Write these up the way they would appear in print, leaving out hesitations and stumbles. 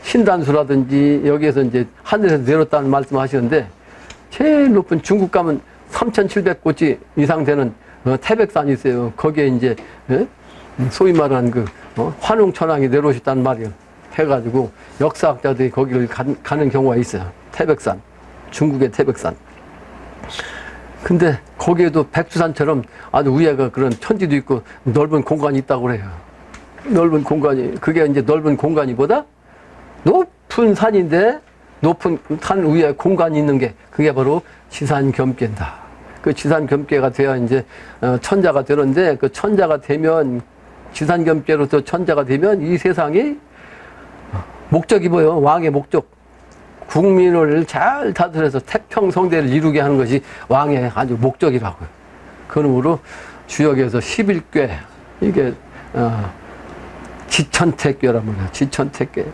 신단수라든지 여기에서 이제 하늘에서 내렸다는 말씀 하시는데 제일 높은 중국 가면 3,700고지 이상 되는 태백산이 있어요. 거기에 이제 소위 말하는 그 환웅천왕이 내려오셨다는 말이에요. 해가지고 역사학자들이 거기를 가는 경우가 있어요. 태백산, 중국의 태백산. 근데 거기에도 백두산처럼 아주 위에가 그런 천지도 있고 넓은 공간이 있다고 그래요. 넓은 공간이, 그게 이제 넓은 공간이보다 높은 산인데 높은 산 위에 공간이 있는 게 그게 바로 지산겸계다. 그 지산겸계가 돼야 이제 천자가 되는데 그 천자가 되면 지산겸계로서 천자가 되면 이 세상이 목적이 뭐예요? 왕의 목적. 국민을 잘 다스려서 태평성대를 이루게 하는 것이 왕의 아주 목적이라고요. 그러므로 주역에서 11궤 이게 지천태궤란 말이에요. 지천태궤.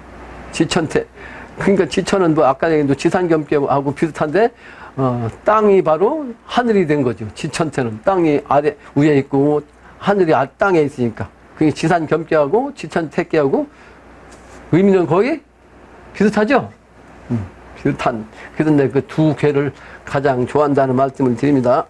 지천태. 그러니까 지천은 뭐 아까 얘기한 지산겸계하고 비슷한데 땅이 바로 하늘이 된 거죠. 지천태는 땅이 아래 위에 있고 하늘이 땅에 있으니까. 그게 지산겸계하고 지천태궤하고 의미는 거의 비슷하죠? 비슷한. 그래서 내가 그 두 궤를 가장 좋아한다는 말씀을 드립니다.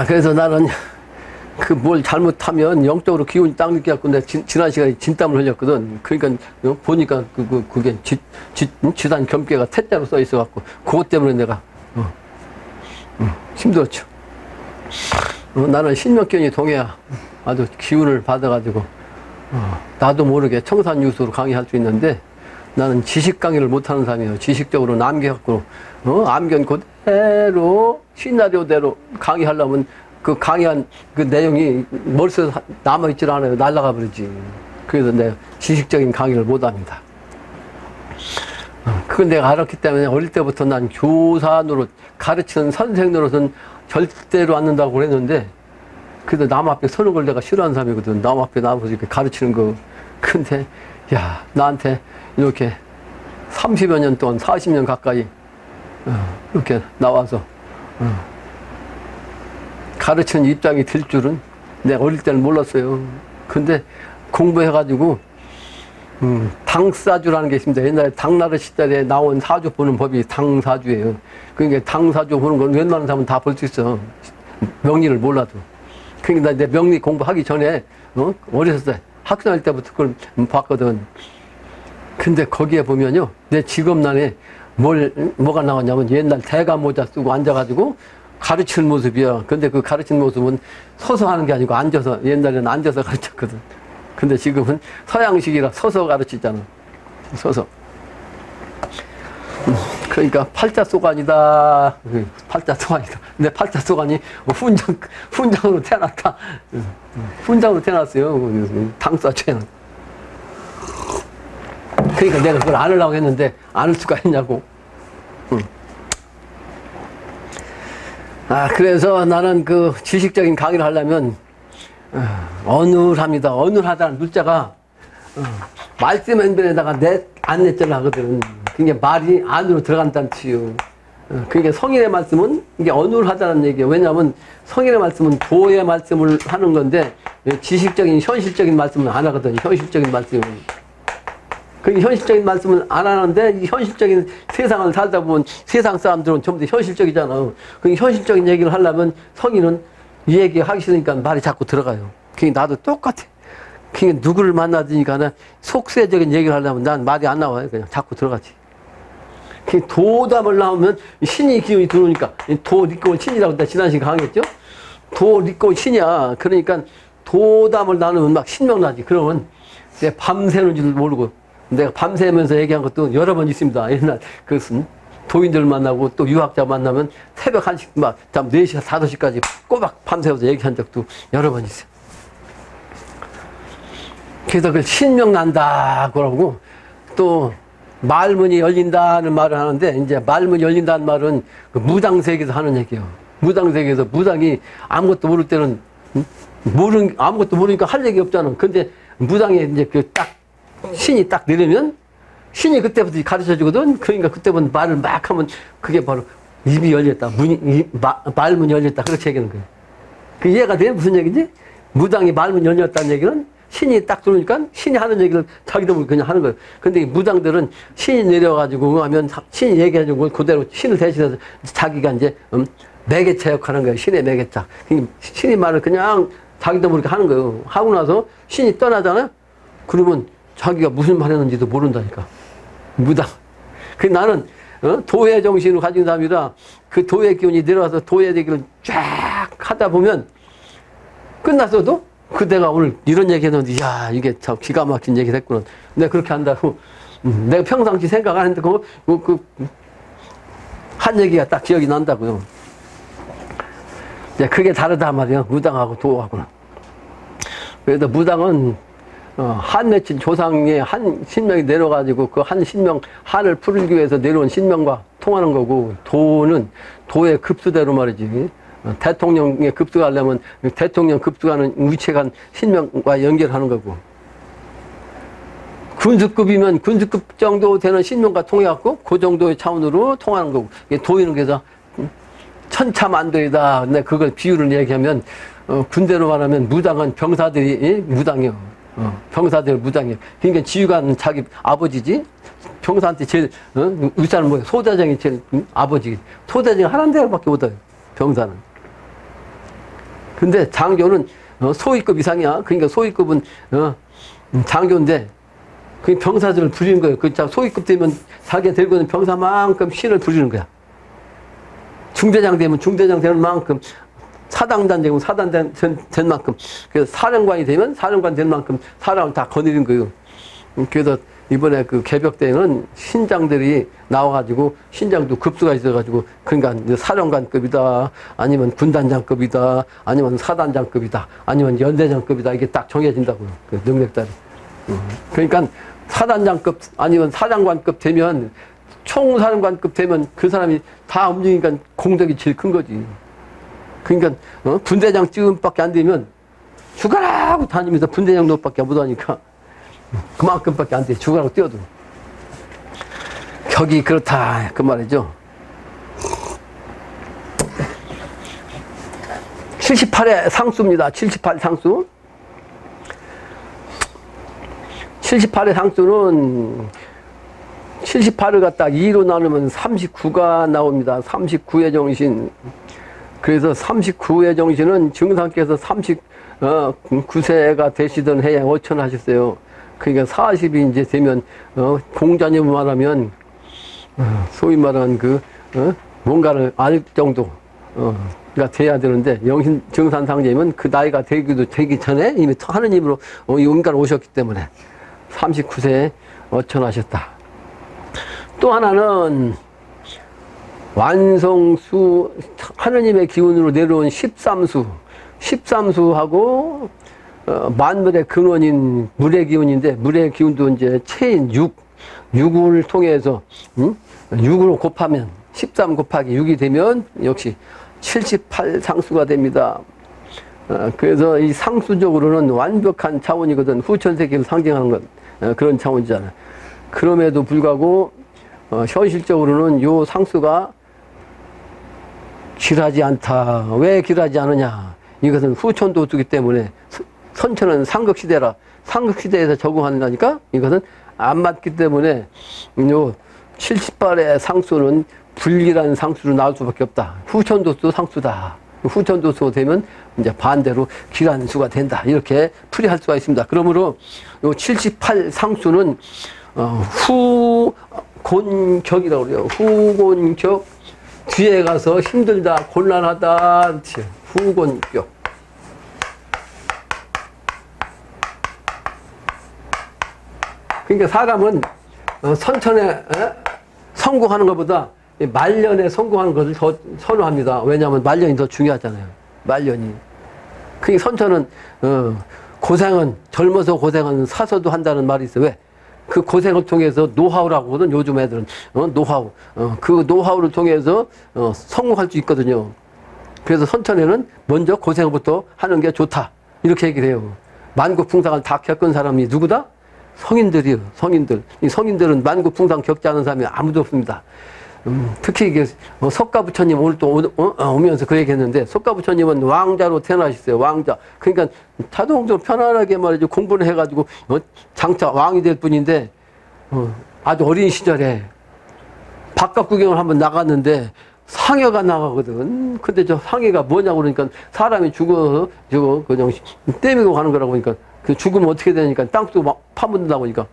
그래서 나는 그 뭘 잘못하면 영적으로 기운이 딱 느껴갖고 내가 지난 시간에 진땀을 흘렸거든. 그러니까 보니까 그게 지산겸계가 태자로 써 있어갖고 그것 때문에 내가 힘들었죠. 나는 신명견이 동해야 아주 기운을 받아가지고 나도 모르게 청산유수로 강의할 수 있는데 나는 지식 강의를 못하는 사람이에요. 지식적으로 남겨갖고 암견 그대로 시나리오대로 강의하려면 그 강의한 그 내용이 머릿속에 남아있질 않아요. 날아가 버리지. 그래서 내가 지식적인 강의를 못합니다. 그건 내가 알았기 때문에 어릴 때부터 난 교사 노릇, 가르치는 선생 노릇은 절대로 안 는다고 그랬는데 그래도 남 앞에 서는 걸 내가 싫어하는 사람이거든. 남 앞에 나와서 이렇게 가르치는 거. 근데 야 나한테 이렇게 30여 년 동안 40년 가까이 이렇게 나와서 가르치는 입장이 될 줄은 내가 어릴 때는 몰랐어요. 근데 공부해가지고 당사주라는 게 있습니다. 옛날에 당나라 시절에 나온 사주 보는 법이 당사주예요. 그러니까 당사주 보는 건 웬만한 사람은 다 볼 수 있어. 명리를 몰라도. 그러니까 내 명리 공부하기 전에 어렸을 때 학생할 때부터 그걸 봤거든. 근데 거기에 보면요, 내 직업란에 뭐가 나왔냐면 옛날 대가 모자 쓰고 앉아가지고 가르치는 모습이야. 근데 그 가르치는 모습은 서서 하는 게 아니고 앉아서, 옛날에는 앉아서 가르쳤거든. 근데 지금은 서양식이라 서서 가르치잖아. 서서. 그러니까 팔자소관이다. 팔자소관이다. 근데 팔자소관이 훈장으로 태어났다. 훈장으로 태어났어요. 당사죄는. 그러니까 내가 그걸 안으려고 했는데 안을 수가 있냐고. 그래서 나는 그 지식적인 강의를 하려면 어눌합니다. 어눌하다는 물자가 말씀 행변에다가 안 냈잖아 하거든. 그게 말이 안으로 들어간다는 뜻이요. 그러니까 성인의 말씀은 이게 어눌하다는 얘기예요. 왜냐하면 성인의 말씀은 도의 말씀을 하는 건데 지식적인 현실적인 말씀은 안 하거든. 현실적인 말씀은. 그 현실적인 말씀을 안 하는데 이 현실적인 세상을 살다 보면 세상 사람들은 전부 다 현실적이잖아. 그 현실적인 얘기를 하려면 성인은 이 얘기 하기 싫으니까 말이 자꾸 들어가요. 그러니까 나도 똑같아. 그러니까 누구를 만나든가 속세적인 얘기를 하려면 난 말이 안 나와요. 그냥 자꾸 들어가지. 도담을 나오면 신이 기운이 들어오니까 도 리꼬 신이라고 내가 지난 시간에 강의했죠. 도 리꼬 신이야. 그러니까 도담을 나누면 막 신명나지. 그러면 내가 밤새는 줄 모르고 내가 밤새면서 얘기한 것도 여러 번 있습니다. 옛날 그것은 도인들 만나고 또 유학자 만나면 새벽 1시 막 4시 5시까지 꼬박 밤새워서 얘기한 적도 여러 번 있어요. 그래서 그걸 신명난다 그러고 또 말문이 열린다는 말을 하는데 이제 말문이 열린다는 말은 그 무당세계에서 하는 얘기예요. 무당세계에서 무당이 아무것도 모를 때는 아무것도 모르니까 할 얘기 없잖아. 근데 무당이 이제 그 딱 신이 딱 내리면 신이 그때부터 가르쳐 주거든. 그러니까 그때부터 말을 막 하면 그게 바로 입이 열렸다. 말문이 열렸다. 그렇게 얘기하는 거예요. 그 이해가 돼? 무슨 얘기지? 무당이 말문이 열렸다는 얘기는 신이 딱 들어오니까 신이 하는 얘기를 자기도 그냥 하는 거예요. 근데 이 무당들은 신이 내려가지고 하면 신이 얘기해주고 그대로 신을 대신해서 자기가 이제 매개차 역할하는 거예요. 신의 매개차. 신이 말을 그냥 자기도 모르게 하는 거예요. 하고 나서 신이 떠나잖아요. 그러면 자기가 무슨 말 했는지도 모른다니까. 무당. 그 나는 도의 정신을 가진 사람이라 그 도의 기운이 내려와서 도의 얘기를 쫙 하다 보면 끝났어도 그대가 오늘 이런 얘기 했는데 야 이게 참 기가 막힌 얘기를 했구나. 내가 그렇게 한다고 내가 평상시 생각 안 했는데 한 얘기가 딱 기억이 난다고요. 그게 다르다 말이야. 무당하고 도하고는. 그래서 무당은 한 맺힌 조상의 한 신명이 내려가지고 그 한 신명, 한을 풀기 위해서 내려온 신명과 통하는 거고, 도는 도의 급수대로 말이지. 대통령에 급수하려면 대통령 급수하는 위치간 신명과 연결하는 거고. 군수급이면 군수급 정도 되는 신명과 통해갖고 그 정도의 차원으로 통하는 거고. 도의는 그래서 천차만도이다. 근데 그걸 비유를 얘기하면 군대로 말하면 무당은 병사들이 무당이요. 병사들 무당이요. 그러니까 지휘관은 자기 아버지지. 병사한테 제일 의사는 뭐예요? 소대장이 제일 아버지. 소대장이 하나인 대로밖에 못해요. 병사는. 근데 장교는 소위급 이상이야. 그러니까 소위급은 장교인데 그 병사들을 부리는 거예요. 그 소위급 되면 자기가 들고 있는 병사만큼 신을 부리는 거야. 중대장 되면 중대장 되는 만큼, 사단장 되면 사단장 된 만큼, 그래서 사령관이 되면 사령관 된 만큼 사람을 다 거느린 거예요. 그래서 이번에 그 개벽 때는 신장들이 나와가지고 신장도 급수가 있어가지고 그러니까 사령관급이다, 아니면 군단장급이다, 아니면 사단장급이다, 아니면 연대장급이다, 이게 딱 정해진다고요. 그 능력들이. 그러니까 사단장급 아니면 사장관급 되면, 총사령관급 되면 그 사람이 다 움직이니까 공덕이 제일 큰 거지. 그러니까 분대장 쯤밖에 안 되면 죽어라 하고 다니면서 분대장 노밖에 못 하니까 그만큼밖에 안 돼. 죽어라고 뛰어도. 격이 그렇다 그 말이죠. 78의 상수입니다. 78 상수. 78의 상수는 78을 갖다 2로 나누면 39가 나옵니다. 39의 정신. 그래서 39의 정신은 증상께서 39세가 되시던 해에 어천하셨어요. 그러니까 40이 이제 되면, 공자님 말하면, 소위 말하는 뭔가를 알 정도, 가 돼야 되는데, 영신 증산상제님은 그 나이가 되기 전에 이미 하느님으로 인간 오셨기 때문에 39세에 어천하셨다. 또 하나는 완성수, 하느님의 기운으로 내려온 13수, 13수하고 만물의 근원인 물의 기운인데, 물의 기운도 이제 체인 6을 통해서 6으로 곱하면 13 곱하기 6이 되면 역시 78 상수가 됩니다. 그래서 이 상수적으로는 완벽한 차원이거든. 후천세계를 상징하는 것, 그런 차원이잖아요. 그럼에도 불구하고 현실적으로는 요 상수가 길하지 않다. 왜 길하지 않느냐? 이것은 후천도수기 때문에, 선천은 삼국시대라, 삼국시대에서 적응한다니까 이것은 안 맞기 때문에 요 78의 상수는 불길한 상수로 나올 수밖에 없다. 후천도수 상수다. 후천도수 되면 이제 반대로 길한 수가 된다. 이렇게 풀이할 수가 있습니다. 그러므로 요 78 상수는 후곤격이라고 그래요. 후곤격. 뒤에 가서 힘들다, 곤란하다, 후곤격. 그러니까 사람은 선천에 성공하는 것보다 말년에 성공하는 것을 더 선호합니다. 왜냐하면 말년이 더 중요하잖아요. 말년이. 그러니까 선천은 고생은, 젊어서 고생은 사서도 한다는 말이 있어요. 왜? 그 고생을 통해서 노하우라고 하거든. 요즘 애들은 노하우. 그 노하우를 통해서 성공할 수 있거든요. 그래서 선천에는 먼저 고생부터 하는 게 좋다. 이렇게 얘기를 해요. 만국풍상을 다 겪은 사람이 누구다? 성인들이요. 성인들. 이 성인들은 만국풍상 겪지 않은 사람이 아무도 없습니다. 특히 이게 석가 부처님 오늘 또 오면서 그 얘기했는데 석가 부처님은 왕자로 태어나셨어요. 왕자. 그러니까 자동적으로 편안하게 말이죠. 공부를 해가지고 장차 왕이 될 뿐인데 아주 어린 시절에 바깥 구경을 한번 나갔는데 상해가 나가거든. 근데 저 상해가 뭐냐고 그러니까 사람이 죽어서 저거 그냥 떼미고 가는 거라고 하니까 그 죽으면 어떻게 되니까 땅도 막 파묻는다고 하니까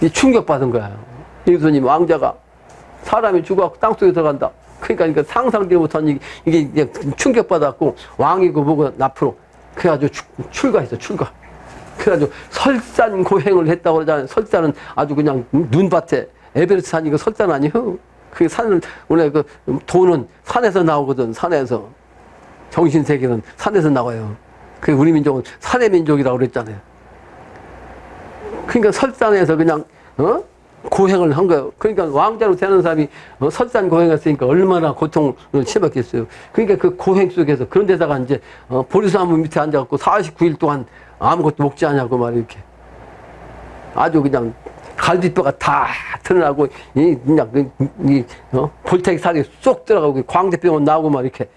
이 충격받은 거야. 예수님 왕자가 사람이 죽어갖고 땅속에 들어간다. 그러니까 상상되지 못한 이게 이제 충격받았고 왕이고 뭐고 앞으로 그래가지고 출가했어. 출가. 그래가지고 설산고행을 했다고 그러잖아요. 설산은 아주 그냥 눈밭에 에베레스트 산이 그 설산 아니에요. 그 산을 원래 그 돈은 산에서 나오거든. 산에서 정신세계는 산에서 나와요. 그 우리 민족은 산의 민족이라고 그랬잖아요. 그러니까 설산에서 그냥 고행을 한 거예요. 그러니까 왕자로 되는 사람이 설산 고행했으니까 얼마나 고통을 치렀겠어요. 그러니까 그 고행 속에서 그런 데다가 이제 보리수나무 밑에 앉아갖고 49일 동안 아무것도 먹지 않냐고 말이야. 이렇게 아주 그냥 갈비뼈가 다 드러나고 그냥 골짜기 살이 쏙 들어가고 광대병원 나오고 막 이렇게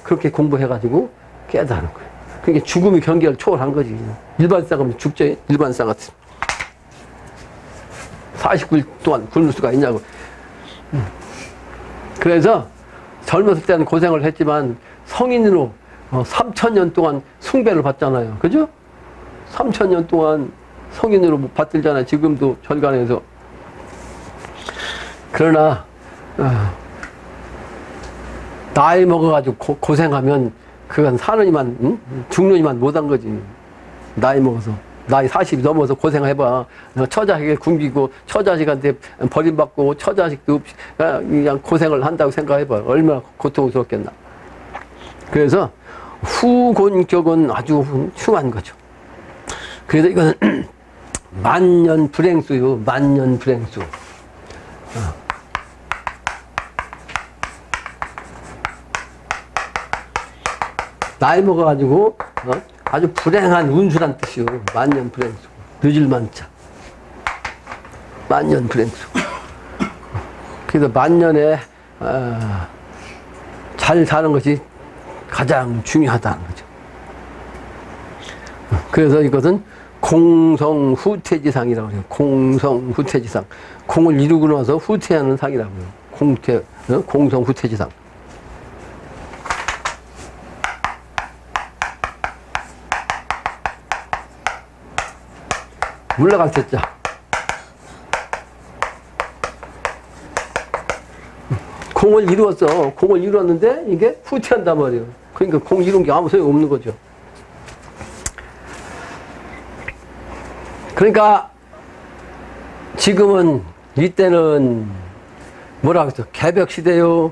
그렇게 공부해가지고 깨달은 거예요. 그게 죽음의 경계를 초월한 거지. 일반사가 죽죠. 일반사 같은 49일 동안 굶을 수가 있냐고. 그래서 젊었을 때는 고생을 했지만 성인으로 3000년 동안 숭배를 받잖아요. 그죠? 3000년 동안 성인으로 받들잖아요. 지금도 절간에서. 그러나 나이 먹어가지고 고생하면 그건 사느니만 죽느니만 못한 거지. 나이 먹어서. 나이 40이 넘어서 고생해봐. 처자식에 굶기고 처자식한테 버림받고 처자식도 없이 그냥 고생을 한다고 생각해봐. 얼마나 고통스럽겠나. 그래서 후곤격은 아주 흉한 거죠. 그래서 이거는 만년 불행수요. 만년 불행수. 나이 먹어가지고 아주 불행한 운수란 뜻이요. 만년 불행수. 늦을 만자. 만년 불행수. 그래서 만년에 잘 사는 것이 가장 중요하다는 거죠. 그래서 이것은 공성후퇴지상이라고 해요. 공성후퇴지상. 공을 이루고 나서 후퇴하는 상이라고 해요. 공성후퇴지상. 물러갈 때자. 공을 이루었어. 공을 이루었는데 이게 후퇴한단 말이에요. 그러니까 공 이룬 게 아무 소용 없는 거죠. 그러니까 지금은 이때는 뭐라고 했어? 개벽시대요,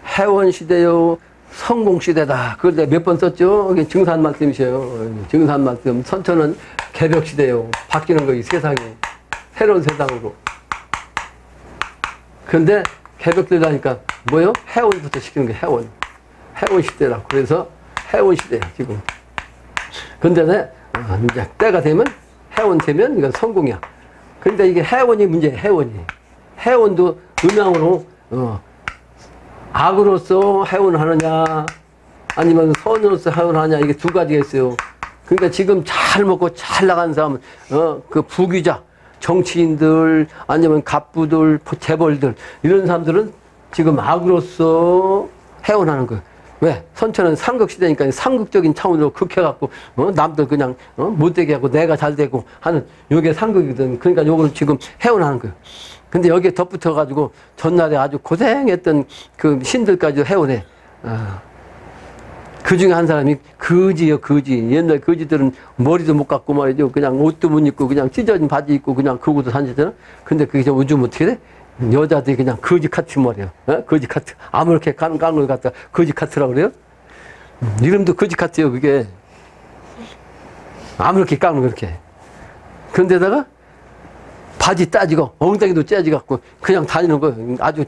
해원시대요, 성공시대다. 그걸 내가 몇 번 썼죠? 이게 증산 말씀이셔요. 증산 말씀. 선천은 개벽시대요. 바뀌는 거이 세상이. 새로운 세상으로. 근데 개벽되다니까 뭐요? 해원부터 시키는 게 해원. 해원시대라고. 그래서 해원시대야, 지금. 근데 이제 때가 되면 해원 되면 이건 성공이야. 근데 이게 해원이 문제야, 해원이. 해원도 음양으로, 악으로서 해원하느냐, 아니면 선으로서 해원하느냐, 이게 두 가지가 있어요. 그러니까 지금 잘 먹고 잘 나간 사람은, 그 부귀자, 정치인들, 아니면 갑부들, 재벌들, 이런 사람들은 지금 악으로서 해원하는 거예요. 왜? 선천은 상극시대니까 상극적인 차원으로 극해갖고, 남들 그냥, 못되게 하고 내가 잘 되고 하는, 요게 상극이거든. 그러니까 요걸 지금 해원하는 거예요. 근데 여기에 덧붙어가지고 전날에 아주 고생했던 그 신들까지 해원해. 그 중에 한 사람이 거지요, 거지. 옛날 거지들은 머리도 못 깎고 말이죠. 그냥 옷도 못 입고 그냥 찢어진 바지 입고 그냥 그러고도 다니잖아. 근데 그게 좀 요즘 어떻게 돼? 여자들이 그냥 거지 카트 머리야. 거지 카트. 아무렇게 깡을 갖다 거지 카트라고 그래요? 이름도 거지 카트예요, 그게. 아무렇게 깡을 그렇게. 그런데다가 바지 따지고 엉덩이도 째지갖고 그냥 다니는 거예요. 아주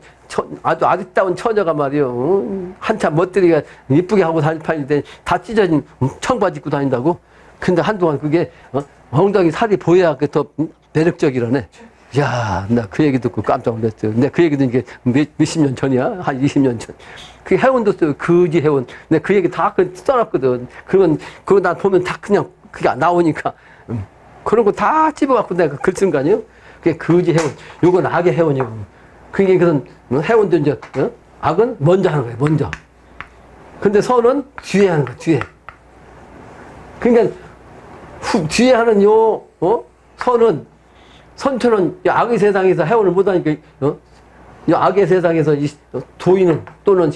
아리따운 처녀가 말이요. 한참 멋들이가 이쁘게 하고 다닐 판인데 다 찢어진 청바지 입고 다닌다고? 근데 한동안 그게 엉덩이 살이 보여야 더 매력적이라네. 야, 나 그 얘기 듣고 깜짝 놀랐어요. 근데 그 얘기도 이게 몇십 년 전이야? 한 20년 전. 그 해운도 써요. 거지 해운. 근데 그 얘기 다 써놨거든. 그거 나 보면 다 그냥 그게 나오니까. 그런 거 다 집어갖고 내가 글 쓴 거 아니에요? 그게 거지 해운. 요건 악의 해운이고. 그게 그런 해운도 이제, 악은 먼저 하는 거예요. 먼저. 근데 선은 뒤에 하는 거야. 뒤에. 그러니까, 뒤에 하는 선은, 선처는 악의 세상에서 해운을 못하니까, 이 악의 세상에서 도인은 또는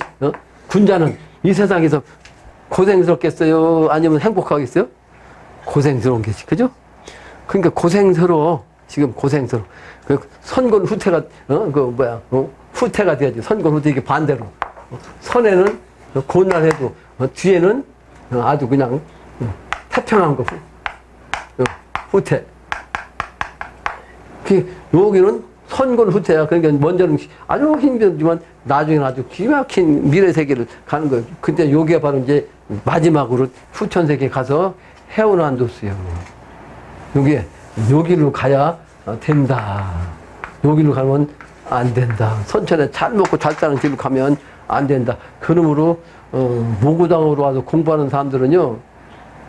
군자는 이 세상에서 고생스럽겠어요? 아니면 행복하겠어요? 고생스러운 게지, 그죠? 그러니까 고생스러워. 지금 고생스러워. 그 선군 후퇴가, 후퇴가 돼야지. 선군 후퇴, 이게 반대로. 선에는 곤란해도, 뒤에는 아주 그냥 태평한 거, 후퇴. 여기는 선군 후퇴야. 그러니까 먼저는 아주 힘들지만 나중에는 아주 기막힌 미래 세계를 가는 거예요. 근데 여기가 바로 이제 마지막으로 후천 세계에 가서 해운한도 쓰요. 여기로 가야 된다. 여기로 가면 안 된다. 선천에 잘 먹고 잘 사는 집을 가면 안 된다. 그러므로 모구당으로 와서 공부하는 사람들은요,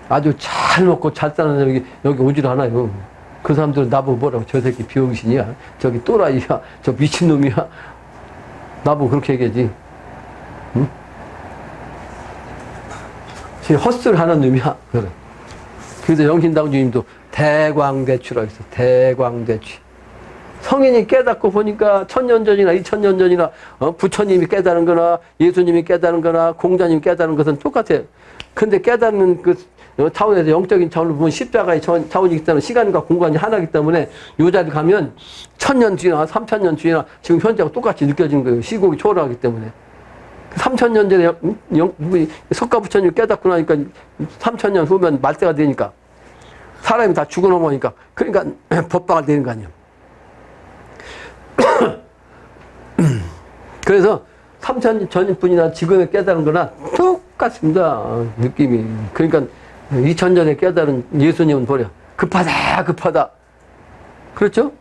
아주 잘 먹고 잘 사는 여기 오질 않아요. 그 사람들은 나보고 뭐라고, 저 새끼 비용신이야, 저기 또라이야, 저 미친놈이야, 나보고 그렇게 얘기하지. 응? 헛술하는 놈이야. 그래. 그래서 영신당 주님도 대광대추라고 했어. 대광대추. 성인이 깨닫고 보니까 1000년 전이나 2000년 전이나 부처님이 깨달은 거나 예수님이 깨달은 거나 공자님이 깨달은 것은 똑같아요. 근데 깨닫는 그 차원에서 영적인 차원을 보면 십자가의 차원이기 때문에 시간과 공간이 하나이기 때문에 요 자리 가면 1000년 뒤나 3000년 뒤나 지금 현재하고 똑같이 느껴지는 거예요. 시국이 초월하기 때문에. 3000년 전에 석가 부처님이 깨닫고 나니까 3000년 후면 말세가 되니까 사람이 다 죽어 넘어가니까, 그러니까 법방을 되는 거 아니에요. 그래서 3000년 전분이나 지금에 깨달은 거나 똑같습니다. 느낌이. 그러니까 2000년에 깨달은 예수님은 보려. 급하다. 그렇죠?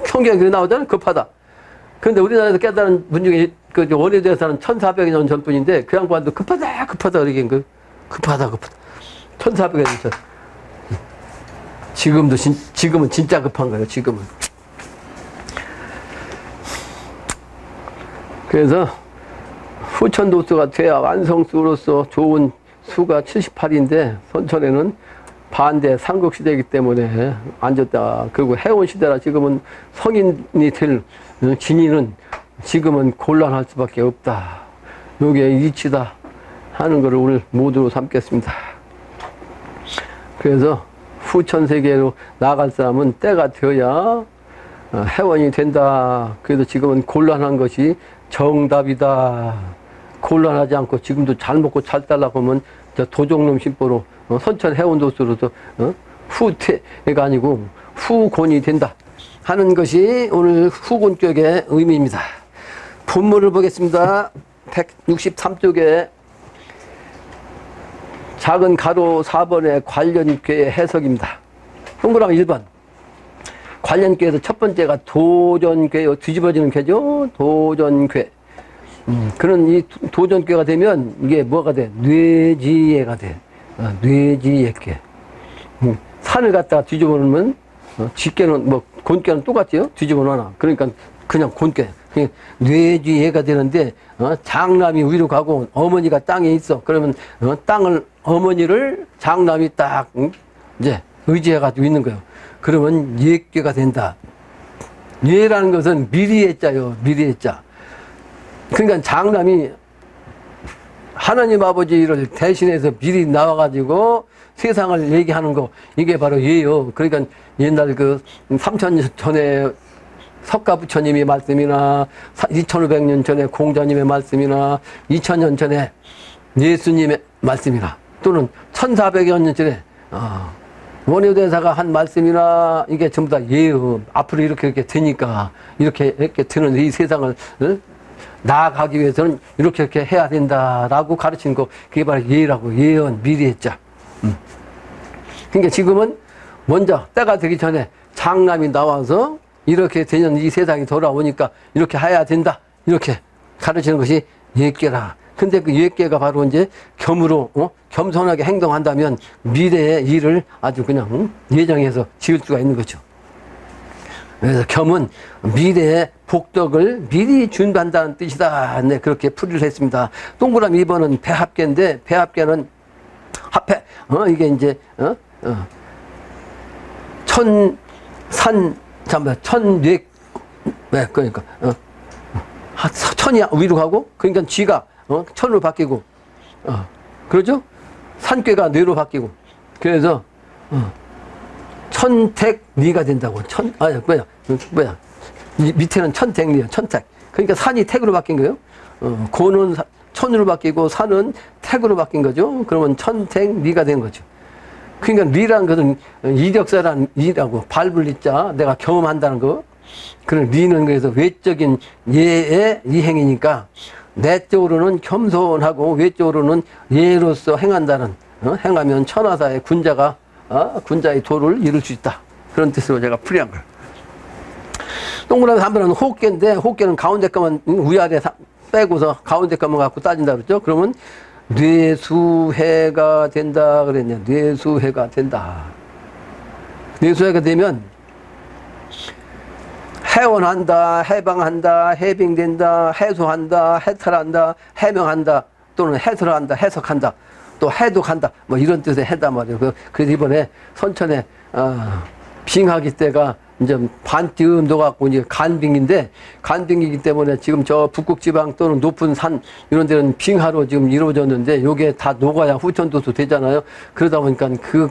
성경에 그렇게 나오잖아요. 급하다. 그런데 우리나라에서 깨달은 분 중에 그 원효대사는 1400년 전분인데 그 양반도 급하다 그러게 한 거예요. 급하다. 1400년 전. 지금은 진짜 급한 거예요. 지금은. 그래서 후천도수가 돼야 완성수로서 좋은 수가 78인데 선천에는 반대 삼국시대이기 때문에 앉았다. 그리고 해운시대라 지금은 성인이 될 진이는 지금은 곤란할 수밖에 없다. 요게 이치다 하는 것을 오늘 모두로 삼겠습니다. 그래서 후천세계로 나갈 사람은 때가 되어야 해원이 된다. 그래서 지금은 곤란한 것이 정답이다. 곤란하지 않고 지금도 잘 먹고 잘 살라고 하면 도종놈 심보로 선천 해운도수로서 후퇴가 아니고 후곤이 된다 하는 것이 오늘 후곤격의 의미입니다. 본문을 보겠습니다. 163쪽에 작은 가로 4번의 관련괴의 해석입니다. 동그라미 1번. 관련괴에서 첫 번째가 도전괴요. 뒤집어지는 괴죠. 도전괴. 그런 이 도전괴가 되면 이게 뭐가 돼? 뇌지예가 돼. 뇌지예괴. 산을 갖다가 뒤집어 놓으면 집게는 뭐 곤괴는 똑같죠. 뒤집어 놔. 그러니까 그냥 곤괴. 뇌지예가 되는데 장남이 위로 가고 어머니가 땅에 있어. 그러면 어머니를 장남이 딱 이제 의지해가지고 있는 거예요. 그러면 예괴가 된다. 예라는 것은 미리의 자요. 미리의 자. 그러니까 장남이 하나님 아버지를 대신해서 미리 나와가지고 세상을 얘기하는 거, 이게 바로 예요. 그러니까 옛날 그 3000년 전에 석가 부처님의 말씀이나 2500년 전에 공자님의 말씀이나 2000년 전에 예수님의 말씀이나 또는 1400여 년 전에 원효대사가 한 말씀이나 이게 전부 다 예요. 앞으로 이렇게 되니까 이렇게 되는 이 세상을 나아가기 위해서는 이렇게 해야 된다라고 가르치는 거, 그게 바로 예라고. 예언, 미리의 자. 그러니까 지금은 먼저 때가 되기 전에 장남이 나와서 이렇게 되는 이 세상이 돌아오니까 이렇게 해야 된다. 이렇게 가르치는 것이 예계라. 근데 그 예계가 바로 이제 겸으로, 겸손하게 행동한다면 미래의 일을 아주 그냥 예정해서 지을 수가 있는 거죠. 그래서 겸은 미래의 복덕을 미리 준비한다는 뜻이다. 네, 그렇게 풀이를 했습니다. 동그라미 2번은 배합계인데, 배합계는 합해, 이게 이제, 그러니까, 천이 위로 가고, 그러니까 쥐가, 천으로 바뀌고, 그러죠? 산괴가 뇌로 바뀌고, 그래서, 천택리가 된다고. 밑에는 천택리야, 천택. 그러니까 산이 택으로 바뀐 거예요. 고는 천으로 바뀌고 산은 택으로 바뀐 거죠. 그러면 천택리가 된 거죠. 그러니까 리라는 것은 이력사란 리라고, 밟을 리자, 내가 경험한다는 거. 그런 리는 그래서 외적인 예의 이행이니까 내적으로는 겸손하고 외적으로는 예로서 행한다는, 행하면 천하사의 군자의 도를 이룰 수 있다. 그런 뜻으로 제가 풀이한 거예요. 동그라미 3번은 호계인데, 호계는 가운데 거만 위아래 빼고서 가운데 거만 갖고 따진다 그랬죠. 그러면 뇌수해가 된다 그랬냐. 뇌수해가 된다. 뇌수해가 되면 해원한다, 해방한다, 해빙된다, 해소한다, 해탈한다, 해명한다, 또는 해설한다, 해석한다, 또 해독한다, 뭐 이런 뜻의 해다 말이에요. 그래서 이번에 선천에 빙하기 때가 이제 반쯤 녹아갖고 이제 간빙인데, 간빙이기 때문에 지금 저 북극지방 또는 높은 산 이런 데는 빙하로 지금 이루어졌는데 요게 다 녹아야 후천도수 되잖아요. 그러다 보니까 그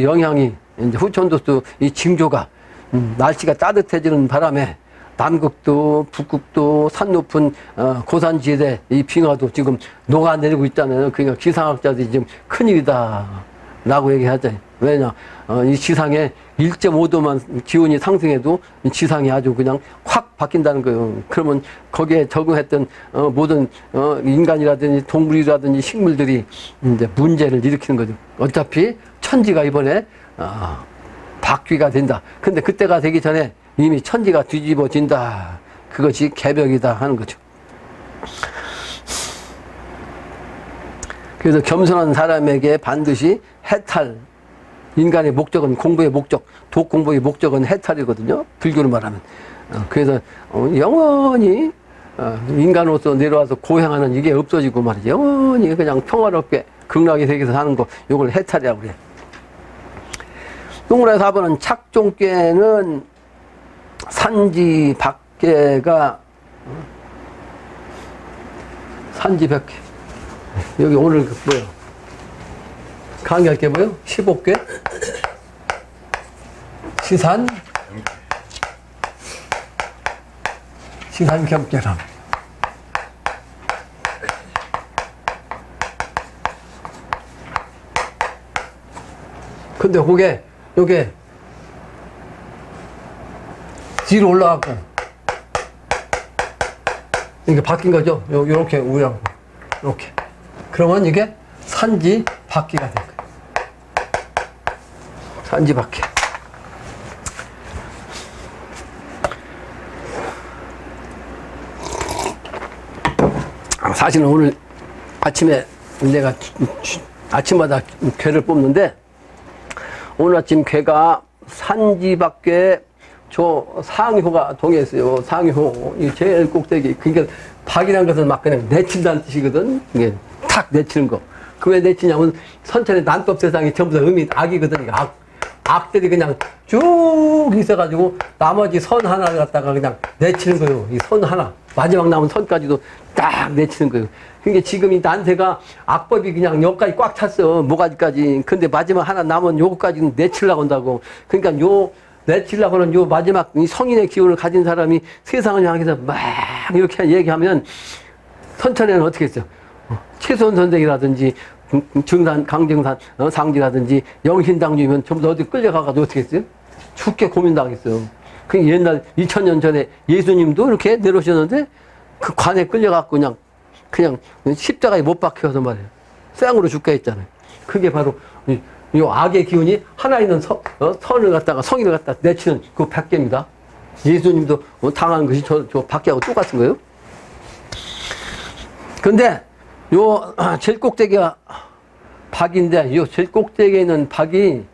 영향이 이제 후천도수 이 징조가 날씨가 따뜻해지는 바람에 남극도 북극도 산 높은 고산지대 이 빙하도 지금 녹아내리고 있잖아요. 그러니까 기상학자들이 지금 큰일이다 라고 얘기하죠. 왜냐, 이 지상에 1.5도만 기온이 상승해도 이 지상이 아주 그냥 확 바뀐다는 거예요. 그러면 거기에 적응했던 모든 인간이라든지 동물이라든지 식물들이 이제 문제를 일으키는 거죠. 어차피 천지가 이번에 바퀴가 된다. 근데 그때가 되기 전에 이미 천지가 뒤집어진다. 그것이 개벽이다 하는 거죠. 그래서 겸손한 사람에게 반드시 해탈, 인간의 목적은 공부의 목적, 독공부의 목적은 해탈이거든요. 불교로 말하면. 그래서 영원히 인간으로서 내려와서 고행하는 이게 없어지고 말이죠. 영원히 그냥 평화롭게 극락의 세계에서 사는 거, 이걸 해탈이라고 그래요. 동그라미 4번은 착종계는 산지박계가, 산지박계. 여기 오늘 뭐예요? 강의할 게 뭐예요? 15개? 시산경계람. 근데 요게 뒤로 올라가고 이게 바뀐 거죠. 요렇게 우양 이렇게. 그러면 이게 산지 바퀴가 된 거예요. 산지 바퀴. 사실은 오늘 아침에 내가 아침마다 괴를 뽑는데, 오늘 아침 괴가 산지 밖에 저 상효가 동해있어요. 상효, 이 제일 꼭대기. 그러니까 박이라는 것은 막 그냥 내친다는 뜻이거든. 이게 탁 내치는 거. 그 왜 내치냐면 선천의 난법 세상이 전부 다 음이 악이거든. 악들이 그냥 쭉 있어가지고 나머지 선 하나를 갖다가 그냥 내치는 거예요. 이 선 하나. 마지막 남은 선까지도 딱 내치는 거예요. 그러니까 지금 이 난세가 악법이 그냥 여기까지 꽉 찼어. 모가지까지. 근데 마지막 하나 남은 요거까지는 내치려고 한다고. 그러니까 요 내치려고 하는 요 마지막 이 성인의 기운을 가진 사람이 세상을 향해서 막 이렇게 얘기하면 선천에는 어떻게 했어요? 최소원 선생이라든지 증산, 강증산, 상지라든지 영신당주면 전부 다 어디 끌려가가지고 어떻게 했어요? 죽게 고민당했어요. 그 옛날 2000년 전에 예수님도 이렇게 내려오셨는데 그 관에 끌려갖고 그냥 십자가에 못 박혀서 말이에요. 쌩으로 죽게 했잖아요. 그게 바로 요 악의 기운이 하나 있는 선을 갖다가 성인을 갖다가 내치는 그 백개입니다. 예수님도 당한 것이 저 박개하고 똑같은 거예요. 근데 요 제일 꼭대기가 박인데 요 제일 꼭대기에 있는 박이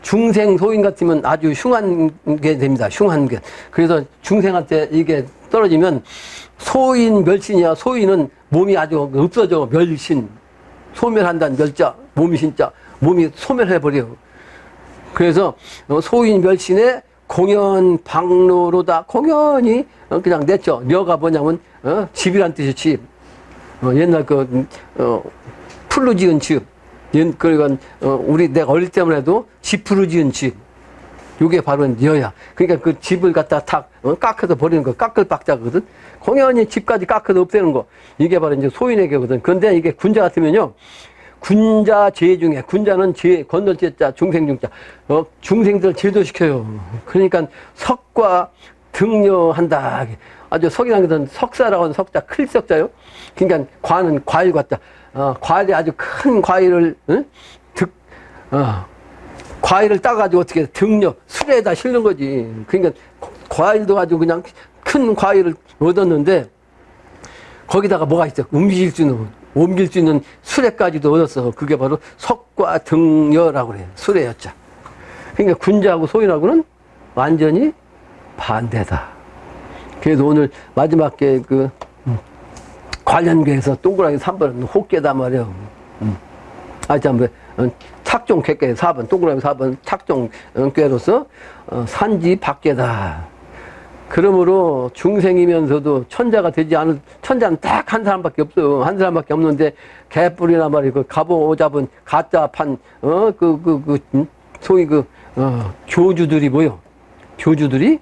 중생 소인 같으면 아주 흉한 게 됩니다. 흉한 게. 그래서 중생한테 이게 떨어지면 소인 멸신이야. 소인은 몸이 아주 없어져. 멸신. 소멸한다는 멸자. 몸이 신자. 몸이 소멸해버려요. 그래서 소인 멸신에 공연 방로로다. 공연히 그냥 냈죠. 려가 뭐냐면 집이란 뜻이 집. 옛날 풀로 지은 집. 그러니까 우리 내가 어릴 때만 해도 집으로 지은 집. 요게 바로 려야. 그러니까 그 집을 갖다 탁 깎아서 버리는 거. 깎을 박자거든. 공연히 집까지 깎아서 없애는 거. 이게 바로 이제 소인에게거든. 근데 이게 군자 같으면요. 군자 제 중에 군자는 제 건널 제자 중생 중자 중생들 제도시켜요. 그러니까 석과 등려한다. 아주 석이라는 것은 석사라고 하는 석자 클 석자요. 그러니까 과는 과일 같다. 과일이 아주 큰 과일을 과일을 따가지고 어떻게 등려 술에다 실는 거지. 그러니까 과일도 아주 그냥 큰 과일을 얻었는데 거기다가 뭐가 있어? 옮길 수 있는 수레까지도 얻었어. 그게 바로 석과 등여라고 그래요. 수레였자. 그러니까 군자하고 소인하고는 완전히 반대다. 그래서 오늘 마지막에 관련계에서 동그라미 3번은 혹계다 말이에요. 참, 착종 객계 4번, 동그라미 4번 착종계로서 산지 밖계다. 그러므로 중생이면서도 천자가 되지 않은, 천자는 딱 한 사람밖에 없어요. 한 사람밖에 없는데, 개뿔이나 말이고, 가보잡은, 가짜판, 소위 교주들이 뭐요? 교주들이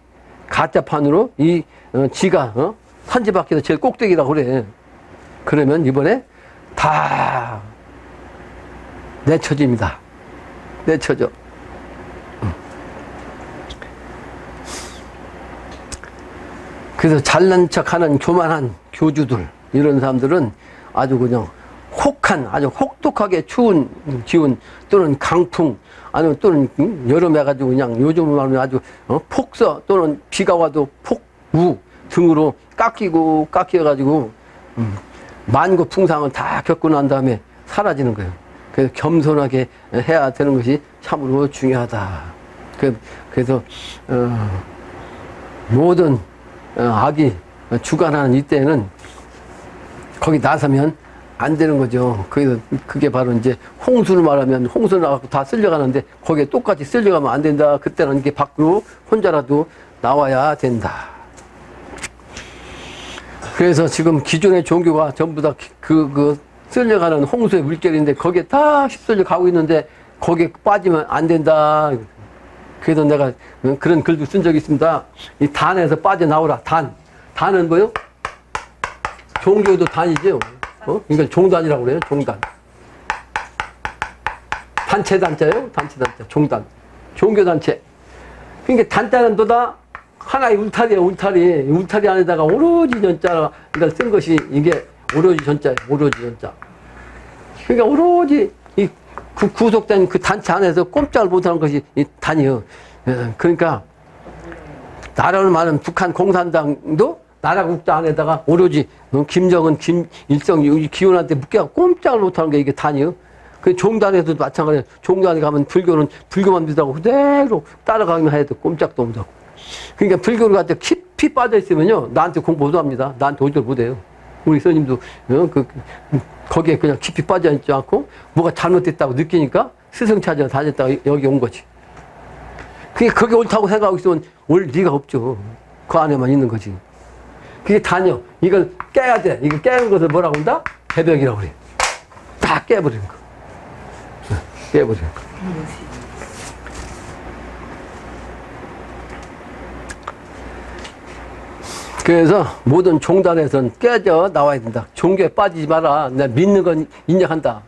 가짜판으로 지가, 산지 밖에서 제일 꼭대기라고 그래. 그러면 이번에 다 내쳐집니다. 내쳐져. 그래서 잘난 척하는 교만한 교주들 이런 사람들은 아주 그냥 아주 혹독하게 추운 기운 또는 강풍 아니면 또는 여름에 가지고 그냥 요즘 말하면 아주 폭서 또는 비가 와도 폭우 등으로 깎여가지고 만고풍상을 다 겪고 난 다음에 사라지는 거예요. 그래서 겸손하게 해야 되는 것이 참으로 중요하다. 그래서 모든 악이 주관하는 이때는 거기 나서면 안 되는 거죠. 그게 바로 이제 홍수를 말하면 홍수 나가고 다 쓸려가는데 거기에 똑같이 쓸려가면 안 된다. 그때는 이게 밖으로 혼자라도 나와야 된다. 그래서 지금 기존의 종교가 전부 다 쓸려가는 홍수의 물결인데 거기에 다 휩쓸려 가고 있는데 거기에 빠지면 안 된다. 그래서 내가 그런 글도 쓴 적이 있습니다. 이 단에서 빠져나오라. 단은 뭐요? 종교도 단이죠. 이걸 종단이라고 그래요. 종단. 단체예요. 단체. 종단. 종교단체. 그러니까 단자는 또다 하나의 울타리예요. 울타리 안에다가 오로지 전자가 그러니까 쓴 것이 이게 오로지 전자예요. 오로지 전자. 그러니까 오로지 구속된 그 단체 안에서 꼼짝을 못하는 것이 이 단이요. 그러니까 나라를 말하는 북한 공산당도 나라 국자 안에다가 오로지 김정은, 김일성 기원한테 묶여서 꼼짝을 못하는 게 이게 단이요. 그 종단에서도 마찬가지예요. 종단에 가면 불교는 불교만 믿다고 그대로 따라가기만 해도 꼼짝도 못하고. 그러니까 불교를 갖다 깊이 빠져 있으면요 나한테 공부도 합니다. 나한테 오지도 못해요. 우리 스님도 거기에 그냥 깊이 빠져 있지 않고 뭐가 잘못됐다고 느끼니까 스승 찾아 다녔다가 여기 온 거지. 그게 옳다고 생각하고 있으면 올 리가 없죠. 그 안에만 있는 거지. 그게 다녀. 이걸 깨야 돼. 이거 깨는 것을 뭐라고 한다? 개벽이라고 그래. 다 깨버리는 거. 깨버리는 거. 그래서 모든 종단에서는 깨져 나와야 된다. 종교에 빠지지 마라. 내가 믿는 건 인정한다.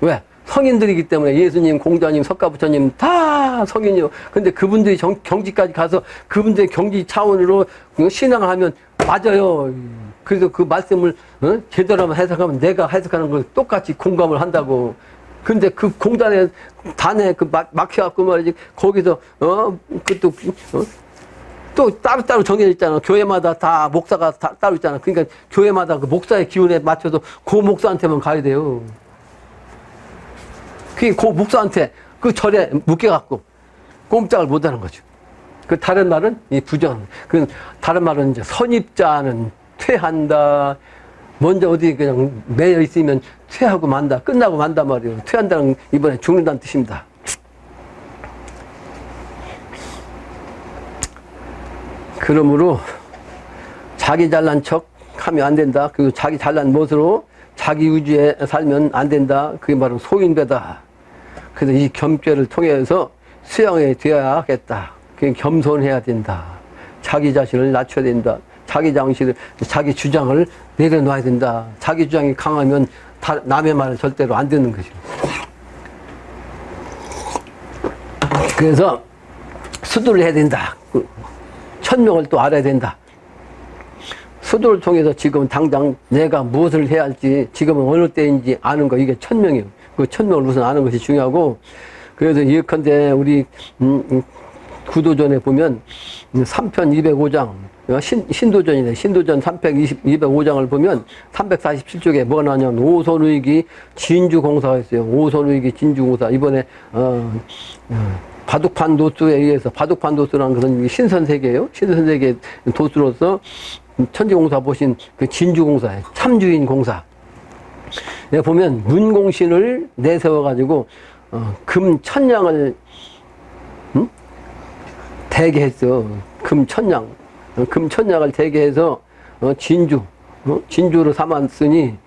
왜? 성인들이기 때문에 예수님, 공자님, 석가부처님 다 성인이요. 근데 그분들이 경지까지 가서 그분들의 경지 차원으로 신앙을 하면 맞아요. 그래서 그 말씀을 제대로 해석하면 내가 해석하는 걸 똑같이 공감을 한다고. 근데 그 공단에, 단에 막혀갖고 말이지, 거기서, 그것도, 또 따로따로 정해져 있잖아. 교회마다 다 목사가 따로 있잖아. 그러니까 교회마다 그 목사의 기운에 맞춰서 그 목사한테만 가야 돼요. 그 목사한테 그 절에 묶여갖고 꼼짝을 못 하는 거죠. 그 다른 말은 이 부정. 그 다른 말은 이제 선입자는 퇴한다. 먼저 어디 그냥 매여 있으면 퇴하고 만다. 끝나고 만다 말이에요. 퇴한다는 이번에 죽는다는 뜻입니다. 그러므로 자기 잘난 척 하면 안 된다. 그리고 자기 잘난 멋으로 자기 위주에 살면 안 된다. 그게 바로 소인배다. 그래서 이 겸죄를 통해서 수양이 되어야겠다. 그게 겸손해야 된다. 자기 자신을 낮춰야 된다. 자기 장식을, 자기 주장을 내려놔야 된다. 자기 주장이 강하면 남의 말을 절대로 안 듣는 것이죠. 그래서 수도를 해야 된다. 천명을 또 알아야 된다. 수도를 통해서 지금 당장 내가 무엇을 해야 할지 지금은 어느 때인지 아는 거, 이게 천명이에요. 그 천명을 우선 아는 것이 중요하고, 그래서 예컨대 우리 구도전에 보면 3편 205장 신도전이네. 신도전 205장을 보면 347쪽에 뭐가 나냐면 오손의기 진주공사가 있어요. 오손의기 진주공사. 이번에 바둑판 도수에 의해서, 바둑판 도수라는 것은 신선세계예요. 신선세계 도수로서 천지공사 보신 그 진주공사예요. 참주인 공사. 내가 보면 문공신을 내세워가지고 금천냥을 대게 했어. 금천냥. 금천냥을 대게 해서 진주로 삼았으니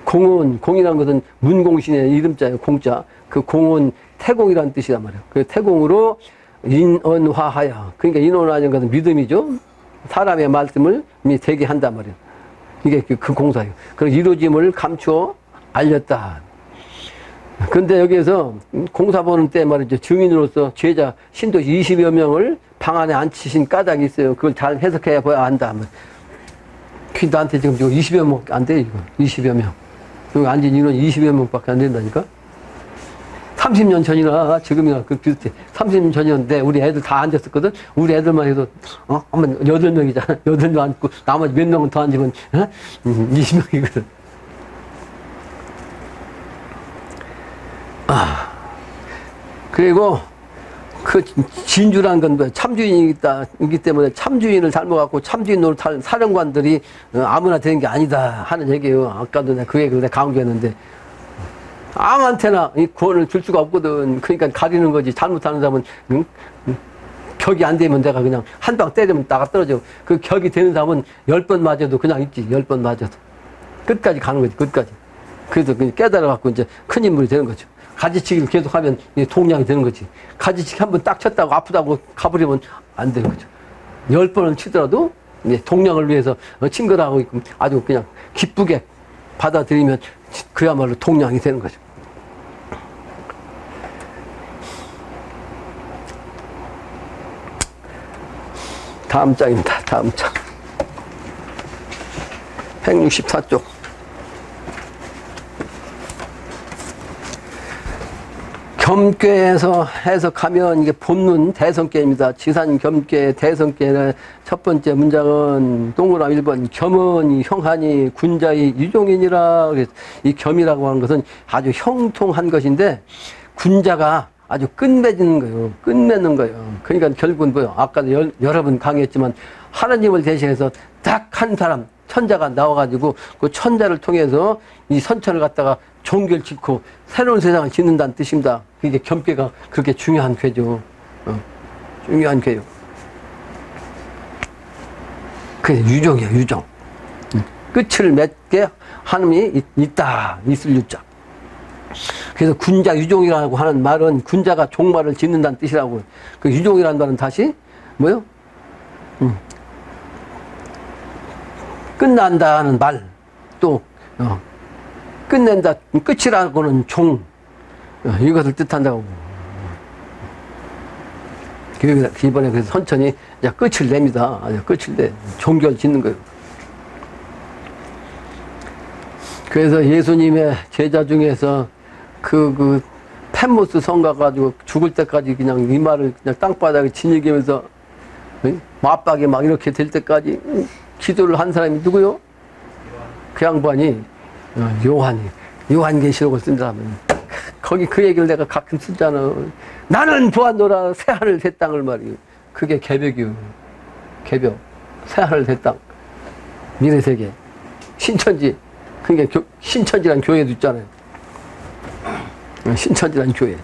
공이라는 것은 문공신의 이름자예요. 공자. 그 공은 태공이라는 뜻이란 말이에요. 그 태공으로 인언화하여. 그러니까 인언화하는 것은 믿음이죠. 사람의 말씀을 되게 한단 말이에요. 이게 그 공사예요. 그리고 이루어짐을 감추어 알렸다. 근데 여기에서 공사 보는 때 말이죠. 증인으로서 제자 신도 20여 명을 방 안에 앉히신 까닭이 있어요. 그걸 잘 해석해 봐야 한다. 나한테 지금 20여 명 안 돼, 이거. 20여 명. 여기 앉은 인원 20여 명밖에 안 된다니까? 30년 전이나 지금이나 그 비슷해. 30년 전이었는데 우리 애들 다 앉았었거든? 우리 애들만 해도, 한번 8명이잖아. 8명 앉고 나머지 몇 명은 더 앉으면, 20명이거든. 그리고 그 진주란 건 참주인이기 때문에 참주인을 닮아갖고 참주인 노릇할 사령관들이 아무나 되는 게 아니다 하는 얘기예요. 아까도 내가 그 얘기를 강조했는데, 아무한테나 이 구원을 줄 수가 없거든. 그러니까 가리는 거지. 잘못하는 사람은 격이 안 되면 내가 그냥 한 방 때리면 나가 떨어져. 그 격이 되는 사람은 10번 맞아도 그냥 있지. 10번 맞아도 끝까지 가는 거지. 끝까지. 그래서 깨달아 갖고 이제 큰 인물이 되는 거죠. 가지치기를 계속하면 동량이 되는 거지. 가지치기 한 번 딱 쳤다고 아프다고 가버리면 안 되는 거죠. 10번을 치더라도 동량을 위해서 친 거라고 아주 그냥 기쁘게 받아들이면 그야말로 동량이 되는 거죠. 다음 장입니다. 다음 장. 164쪽. 겸괴에서 해석하면 이게 본문 대성계입니다. 지산 겸괴 대성계의 첫 번째 문장은 동그라미 1번 겸은 형하니 군자의 유종이니라. 이 겸이라고 하는 것은 아주 형통한 것인데 군자가 아주 끝맺는 거예요. 끝맺는 거예요. 그러니까 결국은 뭐요? 아까도 여러 번 강의했지만 하나님을 대신해서 딱 한 사람 천자가 나와가지고 그 천자를 통해서 이 선천을 갖다가 종교를 짓고 새로운 세상을 짓는다는 뜻입니다. 이게 겸괴가 그렇게 중요한 괴죠. 중요한 괴요. 그게 유종이에요, 유종. 끝을 맺게 하나님이 있다, 있을 유자. 그래서 군자 유종이라고 하는 말은 군자가 종말을 짓는다는 뜻이라고. 그 유종이라는 말은 다시 뭐요? 끝난다는 말, 또 끝낸다, 끝이라고는 종, 이것을 뜻한다고. 이번에 그래서 선천이 이제 끝을 냅니다. 끝을 내. 종교를 짓는 거예요. 그래서 예수님의 제자 중에서 펜모스 성 가가지고 죽을 때까지 그냥 이마를 그냥 땅바닥에 지니기면서 맞박이 막 이렇게 될 때까지 기도를 한 사람이 누구요? 그 양반이 요한계시록을 쓴 사람은 거기 그 얘기를 내가 가끔 쓰잖아. 나는 보았노라 새하늘 새 땅을 말이요. 그게 개벽이요. 개벽. 새하늘 새 땅. 미래세계. 신천지. 그게 신천지란 교회도 있잖아요. 신천지란 교회.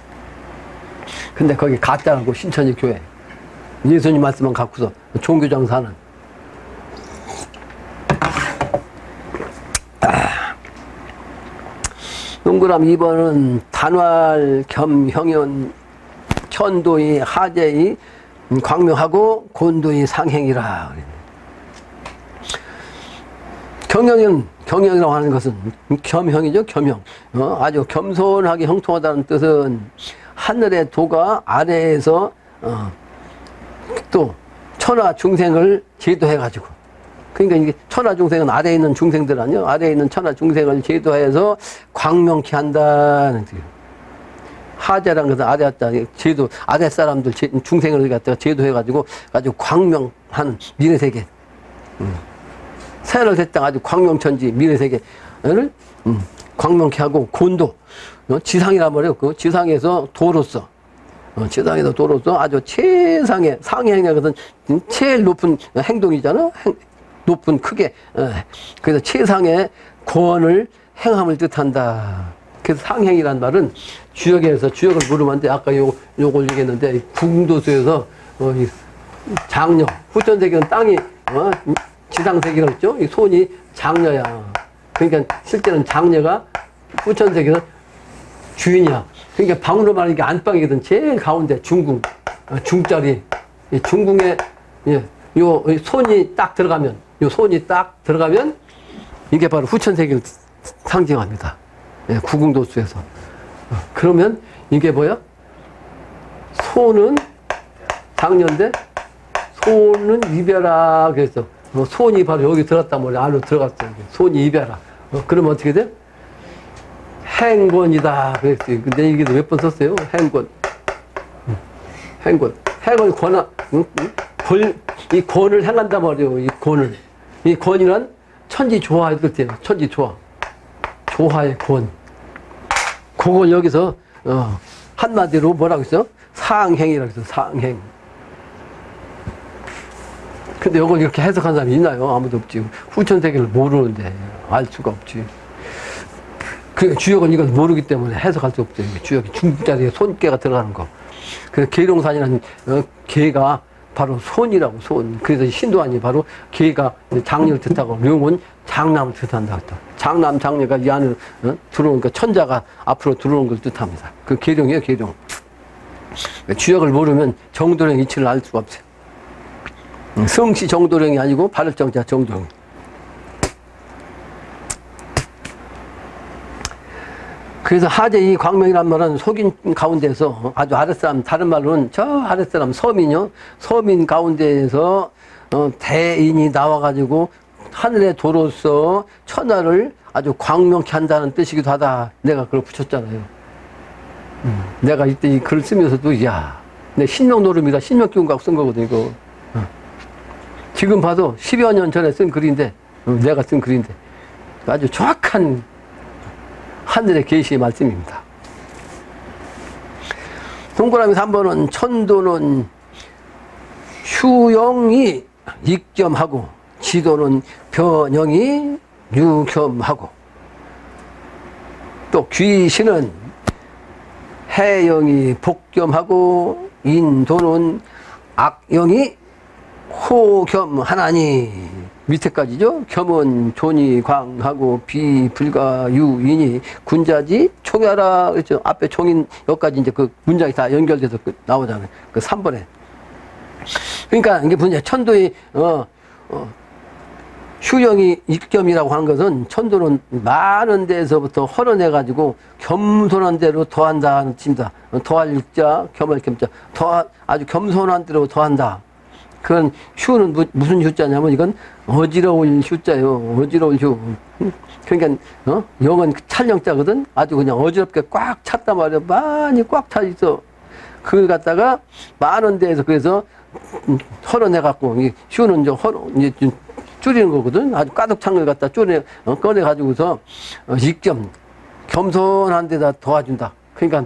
근데 거기 가짜라고 신천지 교회. 예수님 말씀만 갖고서 종교장사는. 동그라미 2번은 단활 겸 형연 천도의 하재의 광명하고 곤도의 상행이라. 경영이라고 하는 것은 겸형이죠. 겸형. 아주 겸손하게 형통하다는 뜻은 하늘의 도가 아래에서 또 천하 중생을 제도해가지고, 그러니까 이게 천하 중생은 아래에 있는 중생들 아니요? 아래에 있는 천하 중생을 제도해서 광명케 한다는 뜻이에요. 하자라는 것은 아래 왔다 제도, 아래 사람들 중생을 갖다가 제도해가지고 아주 광명한 미래세계. 새하늘 새 땅 아주 광명천지 미래세계를 광명케 하고, 곤도 지상이란 말이에요. 그 지상에서 도로서 지상에서 도로서 아주 최상의 상행이라는 것은 제일 높은 행동이잖아. 높은 크게. 그래서 최상의 권을 행함을 뜻한다. 그래서 상행이란 말은 주역에서 주역을 물으면 안 돼. 아까 요걸 얘기했는데 궁도수에서 장녀 후천세계는 땅이 지상세계라고 했죠. 이 손이 장녀야. 그러니까 실제는 장녀가 후천세계는 주인이야. 그러니까 방으로 말하는 게 안방이거든. 제일 가운데 중궁, 중자리. 이 중궁에 요 손이 딱 들어가면, 요 손이 딱 들어가면 이게 바로 후천세계를 상징합니다. 구궁도수에서. 그러면 이게 뭐야? 손은 장녀인데 손은 이별아. 그래서 손이 바로 여기 들어갔단 말이야. 안으로 들어갔어요. 손이 이별아. 그러면 어떻게 돼? 행권이다. 그랬어요. 근데 이게 몇 번 썼어요? 행권. 행권. 행권이 권한, 이 권을 행한단 말이에요. 이 권을. 이 권이란 천지 조화의 뜻이에요. 천지 조화. 조화의 권. 그걸 여기서, 한마디로 뭐라고 했어? 상행이라고 했어. 상행. 근데 이걸 이렇게 해석한 사람이 있나요? 아무도 없지. 후천세계를 모르는데 알 수가 없지. 그 주역은 이걸 모르기 때문에 해석할 수 없죠. 주역이 중자리에 손개가 들어가는 거. 그래서 계룡산이라는 개가 바로 손이라고, 손. 그래서 신도안이 바로 개가 장녀를 뜻하고 룡은 장남을 뜻한다. 장남, 장녀가 이 안으로 들어오니까 천자가 앞으로 들어오는 걸 뜻합니다. 그 계룡이에요, 계룡. 주역을 모르면 정도령 이치를 알 수가 없어요. 성씨 정도령이 아니고 발을정자 정도령. 그래서 하재 이 광명이란 말은 속인 가운데서 아주 아랫사람, 다른 말로는 저 아랫사람 서민이요. 서민 가운데에서 대인이 나와가지고 하늘의 도로서 천하를 아주 광명케 한다는 뜻이기도 하다. 내가 그걸 붙였잖아요. 내가 이때 이 글을 쓰면서도, 야, 내 신명노름이다. 신명기운 갖고 쓴 거거든, 이거. 지금 봐도 10여 년 전에 쓴 글인데, 내가 쓴 글인데, 아주 정확한 하늘의 계시의 말씀입니다. 동그라미 3번은 천도는 휴영이 익겸하고 지도는 변영이 유겸하고, 또 귀신은 해영이 복겸하고 인도는 악영이 호겸하나니. 밑에까지죠. 겸은 존이 광하고 비불가 유인이 군자지 총야라. 그렇죠. 앞에 총인 여기까지 이제 그 문장이 다 연결돼서 나오잖아요. 그 3번에. 그러니까 이게 뭐냐, 천도의 휴영이 익겸이라고 하는 것은 천도는 많은 데에서부터 헐어내 가지고 겸손한 대로 더한다는 뜻입니다. 더할 육자, 겸할 겸자. 아주 겸손한 대로 더한다. 그건 휴는 무슨 휴자냐면 이건 어지러울 휴자예요. 어지러울 휴. 그러니까 영은 찰령자거든. 아주 그냥 어지럽게 꽉 찼단 말이야. 많이 꽉 차 있어. 그걸 갖다가 많은 데에서 그래서 헐어내갖고 휴는 이제 줄이는 거거든. 아주 가득 찬 걸 갖다 꺼내가지고서 익점 겸손한 데다 도와준다. 그러니까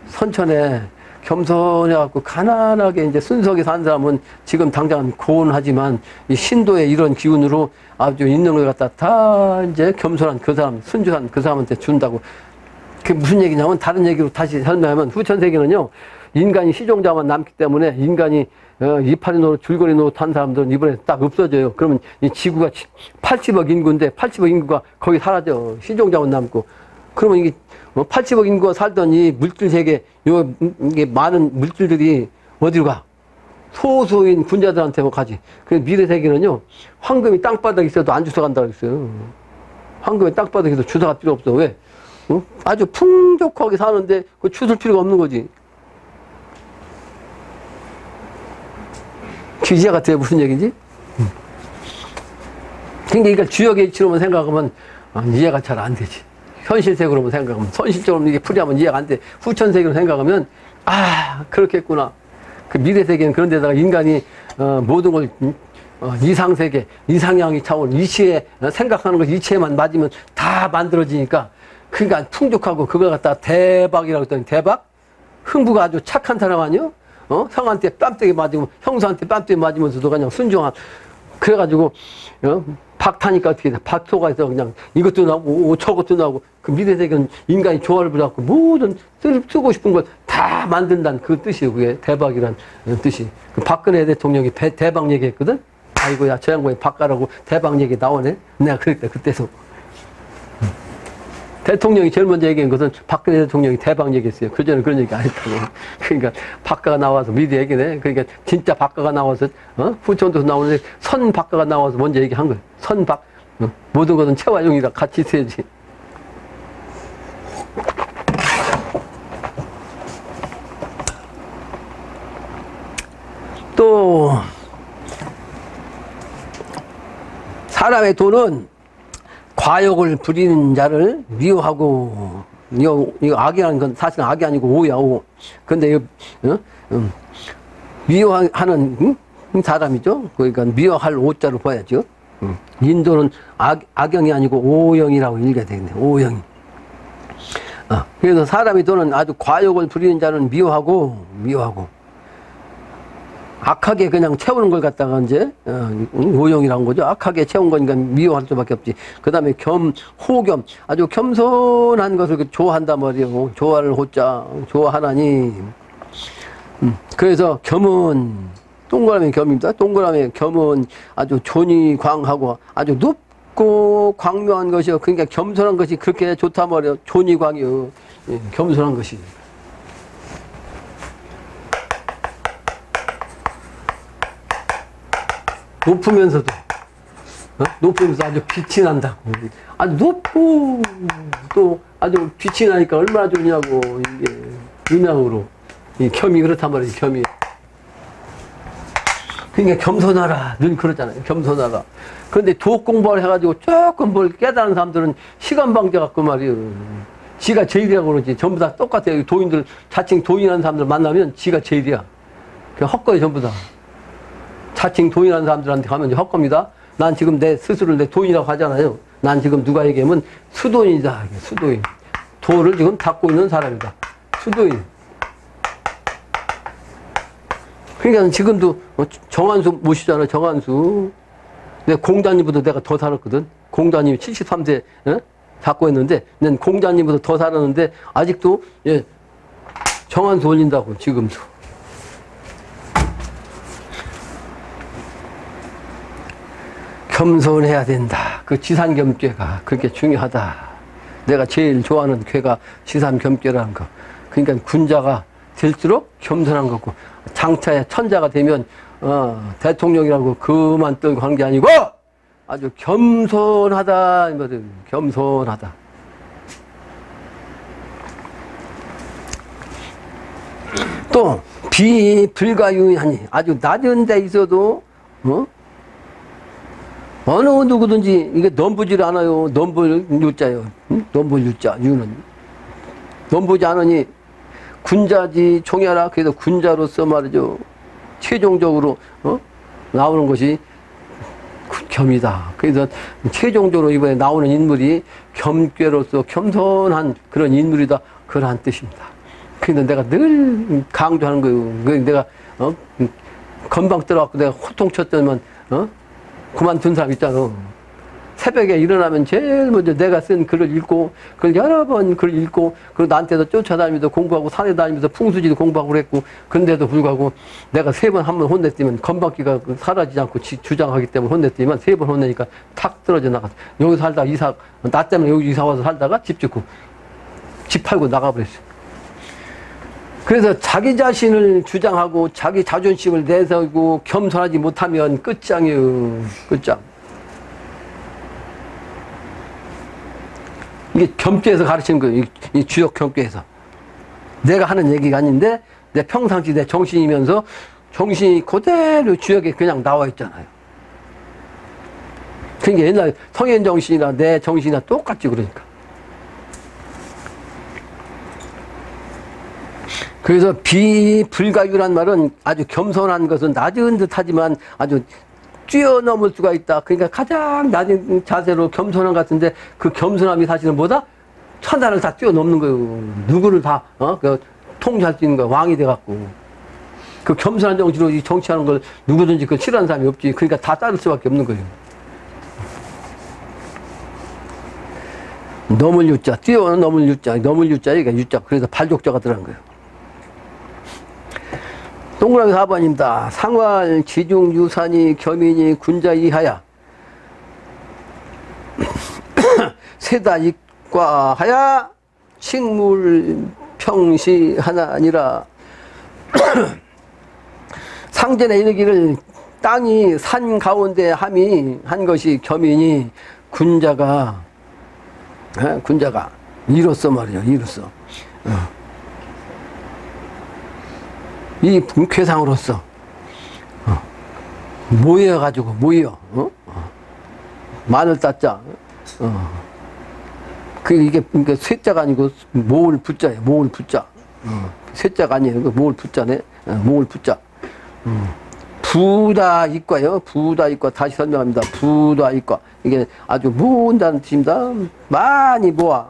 선천에 겸손해갖고 가난하게 이제 순석에 산 사람은 지금 당장 고운하지만 이 신도의 이런 기운으로 아주 있는 걸 갖다 다 이제 겸손한 그 사람, 순주한 그 사람한테 준다고. 그게 무슨 얘기냐면 다른 얘기로 다시 설명하면 후천세계는요, 인간이 시종자만 남기 때문에 인간이 이파리 노릇, 줄거리 노릇 한 사람들은 이번에 딱 없어져요. 그러면 이 지구가 80억 인구인데 80억 인구가 거기 사라져. 시종자만 남고. 그러면 이게 80억 인구가 살던 이 물질 세계, 이게 많은 물질들이 어디로 가? 소수인 군자들한테만 가지. 그래서 미래 세계는요, 황금이 땅바닥에 있어도 안 주워간다고 했어요. 황금이 땅바닥에서 주워갈 필요 없어. 왜? 아주 풍족하게 사는데 그 주술 필요가 없는 거지. 이해가 돼? 무슨 얘기인지? 그러니까 이걸 주역의 이치로만 생각하면 이해가 잘 안 되지. 현실sek으로만 생각하면, 선실적으로 이게 풀이하면 이해가 안 돼. 후천세계로 생각하면, 그렇겠구나. 그 미래세계는 그런 데다가 인간이, 모든 걸, 이상세계, 이상향이 차원, 이치에, 생각하는 것 이치에만 맞으면 다 만들어지니까, 그러니까 풍족하고 그걸 갖다가 대박이라고 했더니 대박? 흥부가 아주 착한 사람 아니요? 형한테 뺨때기 맞으면, 형수한테 뺨때기 맞으면서도 그냥 순종한. 그래가지고, 박타니까 어떻게 돼? 박토가 있어. 그냥 이것도 나오고, 저것도 나오고. 그 미래세계는 인간이 조화를 부려갖고 모든 쓰고 싶은 걸 다 만든다는 그 뜻이에요. 그게 대박이란 뜻이. 그 박근혜 대통령이 대박 얘기했거든? 아이고야, 저 양반이 박가라고 대박 얘기 나오네? 내가 그랬다, 그때서. 대통령이 제일 먼저 얘기한 것은 박근혜 대통령이 대박 얘기했어요. 그전에 그런 얘기 안 했다고. 그러니까 박가가 나와서 미리 얘기네. 그러니까 진짜 박가가 나와서 후천도서 나오는데 선 박가가 나와서 먼저 얘기한 거예요. 선박. 모든 것은 체화용이라 같이 있어야지. 또 사람의 돈은 과욕을 부리는 자를 미워하고, 이거 악이라는 건 사실은 악이 아니고 오야, 오. 근데, 미워하는 사람이죠. 그러니까 미워할 오자로 봐야죠. 인도는 악영이 아니고 오영이라고 읽어야 되겠네. 오영이. 그래서 사람의 돈은 아주 과욕을 부리는 자는 미워하고, 악하게 그냥 채우는 걸 갖다가 이제 오용이라는 거죠. 악하게 채운 거니까 미워할 수밖에 없지. 그 다음에 호겸, 아주 겸손한 것을 좋아한단 말이에요. 좋아를 호자, 좋아하나니. 그래서 겸은 동그라미 겸입니다. 동그라미 겸은 아주 존이광하고 아주 높고 광명한 것이요. 그러니까 겸손한 것이 그렇게 좋단 말이에요. 존이광이요. 겸손한 것이. 높으면서도, 높으면서 아주 빛이 난다고. 아주 높고, 또 아주 빛이 나니까 얼마나 좋냐고, 이게, 음양으로. 이 겸이 그렇단 말이에요, 겸이. 그러니까 겸손하라. 늘 그러잖아요, 겸손하라. 그런데 도 공부를 해가지고 조금 뭘 깨달은 사람들은 시간 방제 갖고 말이에요. 지가 제일이라고 그러지. 전부 다 똑같아요. 도인들, 자칭 도인하는 사람들 만나면 지가 제일이야. 그냥 헛거예요, 전부 다. 자칭 도인하는 사람들한테 가면 이제 헛겁니다. 난 지금 내 스스로를 내 도인이라고 하잖아요. 난 지금 누가 얘기하면 수도인이다. 수도인. 도를 지금 닦고 있는 사람이다. 수도인. 그러니까 지금도 정한수 모시잖아, 정한수. 내 공자님보다 내가 더 살았거든. 공자님이 73세 잡고 했는데 난 공자님보다 더 살았는데 아직도 정한수 올린다고 지금도. 겸손해야 된다. 그 지산겸죄가 그렇게 중요하다. 내가 제일 좋아하는 괴가 지산겸죄라는 거. 그러니까 군자가 될수록 겸손한 거고, 장차에 천자가 되면 대통령이라고 그만 떨고 하는 게 아니고 아주 겸손하다 이 말이에요. 겸손하다. 또 비불가유하니 아주 낮은 데 있어도 어느 누구든지 이게 넘보질 않아요. 넘볼 유자요. 넘볼 유자 유는 넘보지 않으니 군자지 종야라. 그래서 군자로서 말이죠. 최종적으로 나오는 것이 겸이다. 그래서 최종적으로 이번에 나오는 인물이 겸괴로서 겸손한 그런 인물이다. 그러한 뜻입니다. 그래서 내가 늘 강조하는 거예요. 내가 건방 들어갖고 내가 호통쳤더니만 그만둔 사람 있잖아. 새벽에 일어나면 제일 먼저 내가 쓴 글을 읽고, 그걸 여러 번 글을 읽고, 그리고 나한테도 쫓아다니면서 공부하고, 산에 다니면서 풍수지도 공부하고 그랬고, 그런데도 불구하고 내가 세 번 한 번 혼냈더니만 건방기가 사라지지 않고 주장하기 때문에 혼냈더니만 세 번 혼내니까 탁 떨어져 나갔어. 여기 살다가 나 때문에 여기 이사 와서 살다가 집 짓고, 집 팔고 나가버렸어. 그래서 자기 자신을 주장하고 자기 자존심을 내세우고 겸손하지 못하면 끝장이에요. 끝장. 이게 겸죄에서 가르치는 거예요. 이 주역 겸죄에서. 내가 하는 얘기가 아닌데 내 평상시 내 정신이면서 정신이 그대로 주역에 그냥 나와 있잖아요. 그러니까 옛날 성현 정신이나 내 정신이나 똑같지 그러니까. 그래서 비불가유란 말은 아주 겸손한 것은 낮은 듯 하지만 아주 뛰어넘을 수가 있다. 그러니까 가장 낮은 자세로 겸손한 것 같은데 그 겸손함이 사실은 뭐다? 천하를 다 뛰어넘는 거예요. 누구를 다 통치할 수 있는 거야. 왕이 돼갖고. 그 겸손한 정신으로 이 정치하는 걸 누구든지 그 싫어하는 사람이 없지. 그러니까 다 따를 수밖에 없는 거예요. 넘을 유자, 뛰어넘을 유자, 넘을 유자, 이게 유자. 그래서 발족자가 들어간 거예요. 동그라미 4번입니다. 상활, 지중, 유산이, 겸이니, 군자 이하야. 세다 익과하야 식물 평시 하나 아니라 상전에 이르기를 땅이 산 가운데 함이 한 것이 겸이니 군자가 이로써 말이에요. 이로써 이 쾌상으로서 모여가지고 마늘 따자 이게 그러니까 쇠자가 아니고 모을 붙자예요. 모을 붙자. 쇠자가 아니에요. 모을 붙자네. 모을 붙자. 부다 이과요. 부다 이과 다시 설명합니다. 부다 이과 이게 아주 모은다는 뜻입니다. 많이 모아.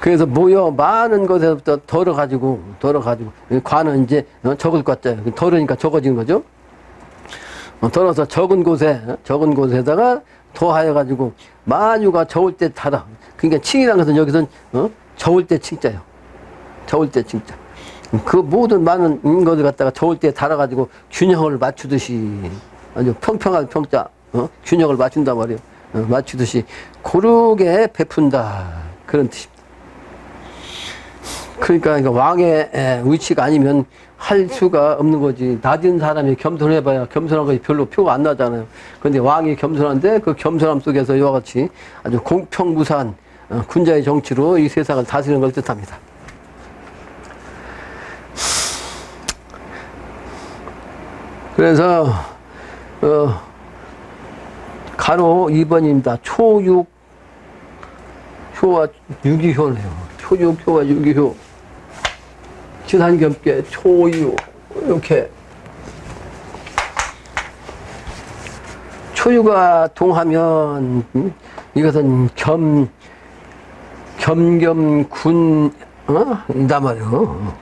그래서 모여 많은 것에서부터 덜어가지고 관은 이제 적을 것 같아요. 덜으니까 적어지는 거죠. 덜어서 적은 곳에다가 더하여가지고 만유가 저울 때 타다. 그러니까 칭이라는 것은 여기서는 저울 때 칭자요. 저울 때 칭자. 그 모든 많은 것을 갖다가 저울 때 달아가지고 균형을 맞추듯이 아주 평평한 평자 균형을 맞춘단 말이에요. 맞추듯이 고르게 베푼다. 그런 뜻입니다. 그러니까 왕의 위치가 아니면 할 수가 없는 거지. 낮은 사람이 겸손해봐야 겸손한 것이 별로 표가 안 나잖아요. 그런데 왕이 겸손한데 그 겸손함 속에서 이와 같이 아주 공평무사한 군자의 정치로 이 세상을 다스리는 걸 뜻합니다. 그래서 가로 2번입니다. 초육 효와 유기효네요. 초육 효와 유기효. 지산겸께 초유 이렇게 초유가 동하면 이것은 겸겸군 이다 말이요.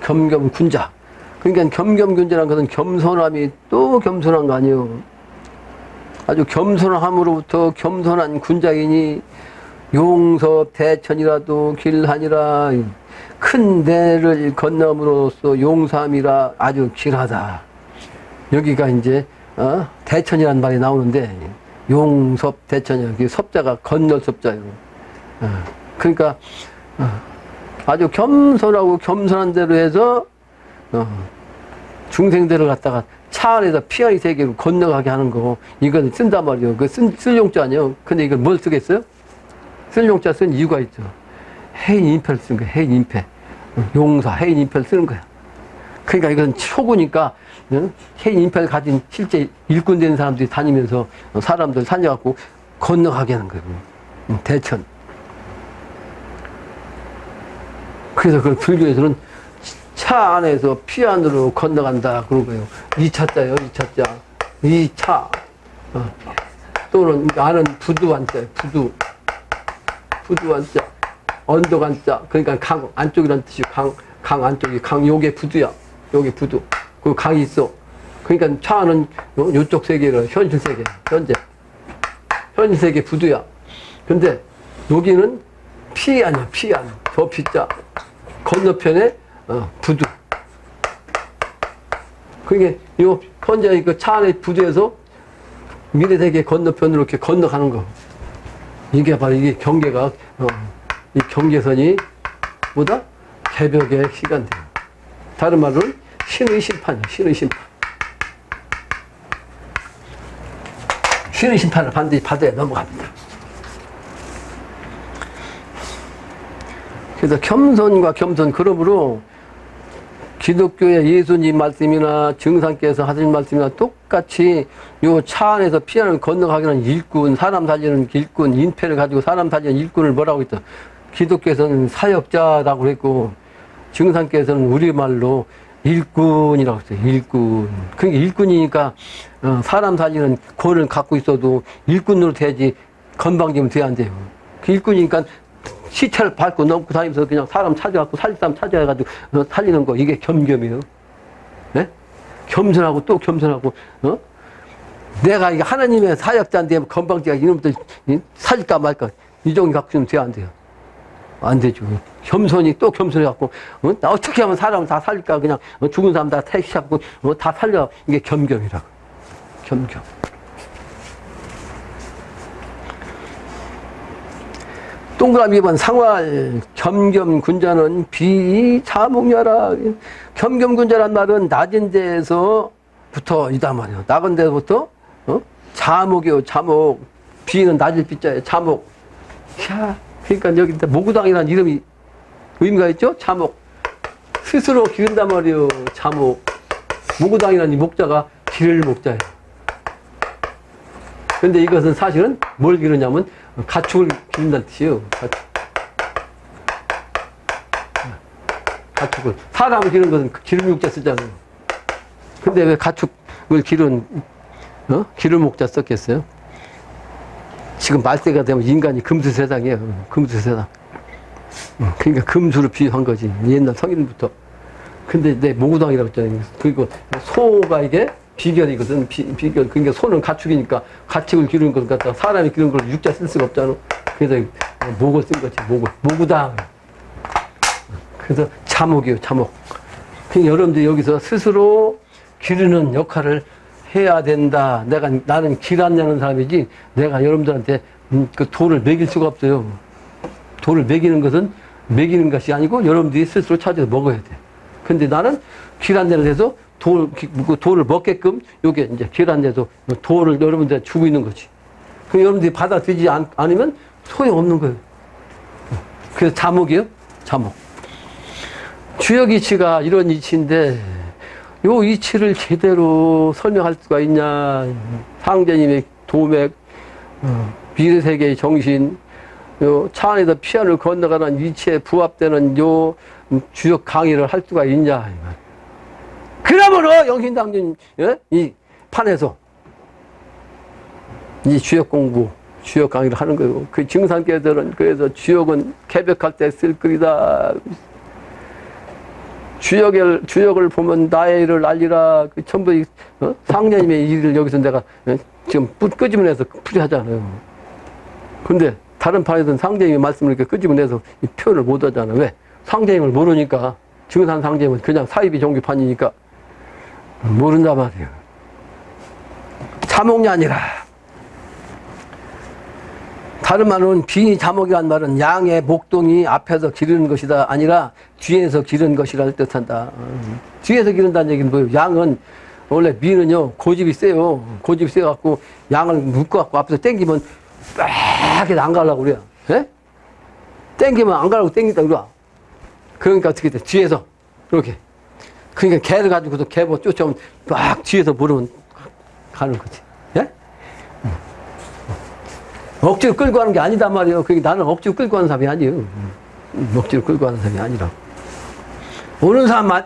겸겸군자. 그러니까 겸겸군자라는 것은 겸손함이 또 겸손한 거 아니에요. 아주 겸손함으로부터 겸손한 군자이니 용섭 대천이라도 길하니라. 큰 데를 건너므로써 용삼이라 아주 길하다. 여기가 이제 대천이라는 말이 나오는데 용섭 대천이야. 섭자가 건널 섭자예요. 그러니까 아주 겸손하고 겸손한 대로 해서 중생들을 갖다가 차 안에서 피아니 세계로 건너가게 하는 거 이건 쓴단 말이에요. 그 쓸 용자 아니에요. 근데 이걸 뭘 쓰겠어요? 쓸 용자 쓴 이유가 있죠. 해인 임패를 쓴 거예요. 해인 임패. 용사, 해인 임패를 쓰는 거야. 그러니까 이건 초구니까 해인 임패를 가진 실제 일꾼 된 사람들이 다니면서 사람들 살려갖고 건너가게 하는 거예요. 대천. 그래서 그 불교에서는 차 안에서 피 안으로 건너간다 그런 거예요. 2차자요, 2차자. 2차. 또는 안은 부두한자, 부두한자. 언덕한자. 그러니까 강 안쪽이라는 뜻이요. 강 안쪽이 강 요게 부두야. 요게 부두. 그 강이 있어. 그러니까 차 안은 요쪽 세계를 현실 세계, 현재. 현실 세계 부두야. 근데 여기는 피 아니야, 피 안. 저 피자. 건너편에 부두. 그러니까 요 현재 그 차 안의 부두에서 미래 세계 건너편으로 이렇게 건너가는 거. 이게 바로 이게 경계가 이 경계선이 뭐다? 개벽의 시간대요. 다른 말로는 신의 심판이에요. 신의 심판. 신의 심판을 반드시 받아야 넘어갑니다. 그래서 겸손과 겸손, 그러므로 기독교의 예수님 말씀이나 증상께서 하신 말씀이나 똑같이 요 차 안에서 피안을 건너가기는 일꾼, 사람 살리는 일꾼, 인패를 가지고 사람 살리는 일꾼을 뭐라고 했다? 기독교에서는 사역자라고 했고, 증상께서는 우리말로 일꾼이라고 했어요. 일꾼. 그러니까 일꾼이니까 사람 살리는 권을 갖고 있어도 일꾼으로 돼야지 건방지면 돼야 안 돼요. 그 일꾼이니까 시체를 밟고 넘고 다니면서 그냥 사람 찾아갖고 살릴 사람 찾아가지고 살리는 거, 이게 겸겸이에요. 네? 겸손하고 또 겸손하고, 내가 이게 하나님의 사역자인데 건방지가 이놈들 살릴까 말까, 이 정도 갖고 있으면 돼야 안 돼요. 안 되죠. 겸손이 또 겸손해갖고, 나 어떻게 하면 사람을 다 살릴까, 그냥 죽은 사람 다 택시하고 다 살려. 이게 겸겸이라고. 겸겸. 동그라미 2번 상활 겸겸군자는 비자목녀라. 겸겸군자란 말은 낮은 데에서부터 이다 말이야. 낮은 데서부터 자목이요. 자목. 비는 낮을 비자예요. 자목. 야, 그러니까 여기 모구당이라는 이름이 의미가 있죠. 자목. 스스로 기른단 말이에요. 자목. 모구당이라는 이 목자가 기를 목자예요. 근데 이것은 사실은 뭘 기르냐면 가축을 기른다는 뜻이에요. 가축을. 사람을 기르는 것은 기름 목자 쓰잖아요. 근데 왜 가축을 기른, 기름 목자 썼겠어요? 지금 말세가 되면 인간이 금수 세상이에요. 금수 세상. 그러니까 금수를 비유한 거지. 옛날 성인부터. 근데 내 모구당이라고 했잖아요. 그리고 소가 이게 비결이거든. 비결. 그러니까 소는 가축이니까 가축을 기르는 것 같다가 사람이 기르는 걸 육자 쓸 수가 없잖아. 그래서 목을 쓴 거지. 모구당. 그래서 자목이요. 자목. 그러니까 여러분들이 여기서 스스로 기르는 역할을 해야 된다. 나는 길 안 내는 사람이지, 내가 여러분들한테 그 돌을 먹일 수가 없어요. 돌을 먹이는 것은 먹이는 것이 아니고 여러분들이 스스로 찾아서 먹어야 돼. 근데 나는 길 안 내는 데서 돌을 먹게끔 요게 이제 길 안 내서 돌을 여러분들한테 주고 있는 거지. 그럼 여러분들이 받아들이지 않으면 소용없는 거예요. 그래서 자목이에요. 자목. 주역 이치가 이런 이치인데, 요 이치를 제대로 설명할 수가 있냐. 상제님의 도맥, 미래세계의 정신, 요 차 안에서 피안을 건너가는 이치에 부합되는 요 주역 강의를 할 수가 있냐. 그러므로 영신당진 이 판에서 이 주역 공부, 주역 강의를 하는 거예요. 그 증상께들은 그래서 주역은 개벽할 때 쓸 글이다. 주역을 보면 나의 일을 알리라. 그 전부 상녀님의 일을 여기서 내가 지금 끄집어내서 풀이하잖아요. 근데 다른 판에서는 상제님의 말씀을 이렇게 끄집어내서 이 표현을 못 하잖아요. 왜? 상제님을 모르니까. 증산 상제님은 그냥 사이비 종교판이니까 모른단 말이에요. 자목이 아니라. 다른 말은 비자목이란 말은 양의 목동이 앞에서 기르는 것이다 아니라 뒤에서 기르는 것이라는 뜻한다. 뒤에서 기른다는 얘기는 뭐예요? 양은 원래 미는요 고집이 세요. 고집이 세갖고 양을 묶어갖고 앞에서 땡기면 빡 안 가려고 그래요. 예? 땡기면 안 가려고 땡긴다 그래. 그러니까 어떻게 돼? 뒤에서 이렇게. 그러니까 개를 가지고도 개보 쫓아오면 막 뒤에서 물으면 가는 거지. 예? 억지로 끌고 가는 게 아니단 말이에요. 그러니까 나는 억지로 끌고 가는 사람이 아니에요. 억지로 끌고 가는 사람이 아니라. 오는 사람만,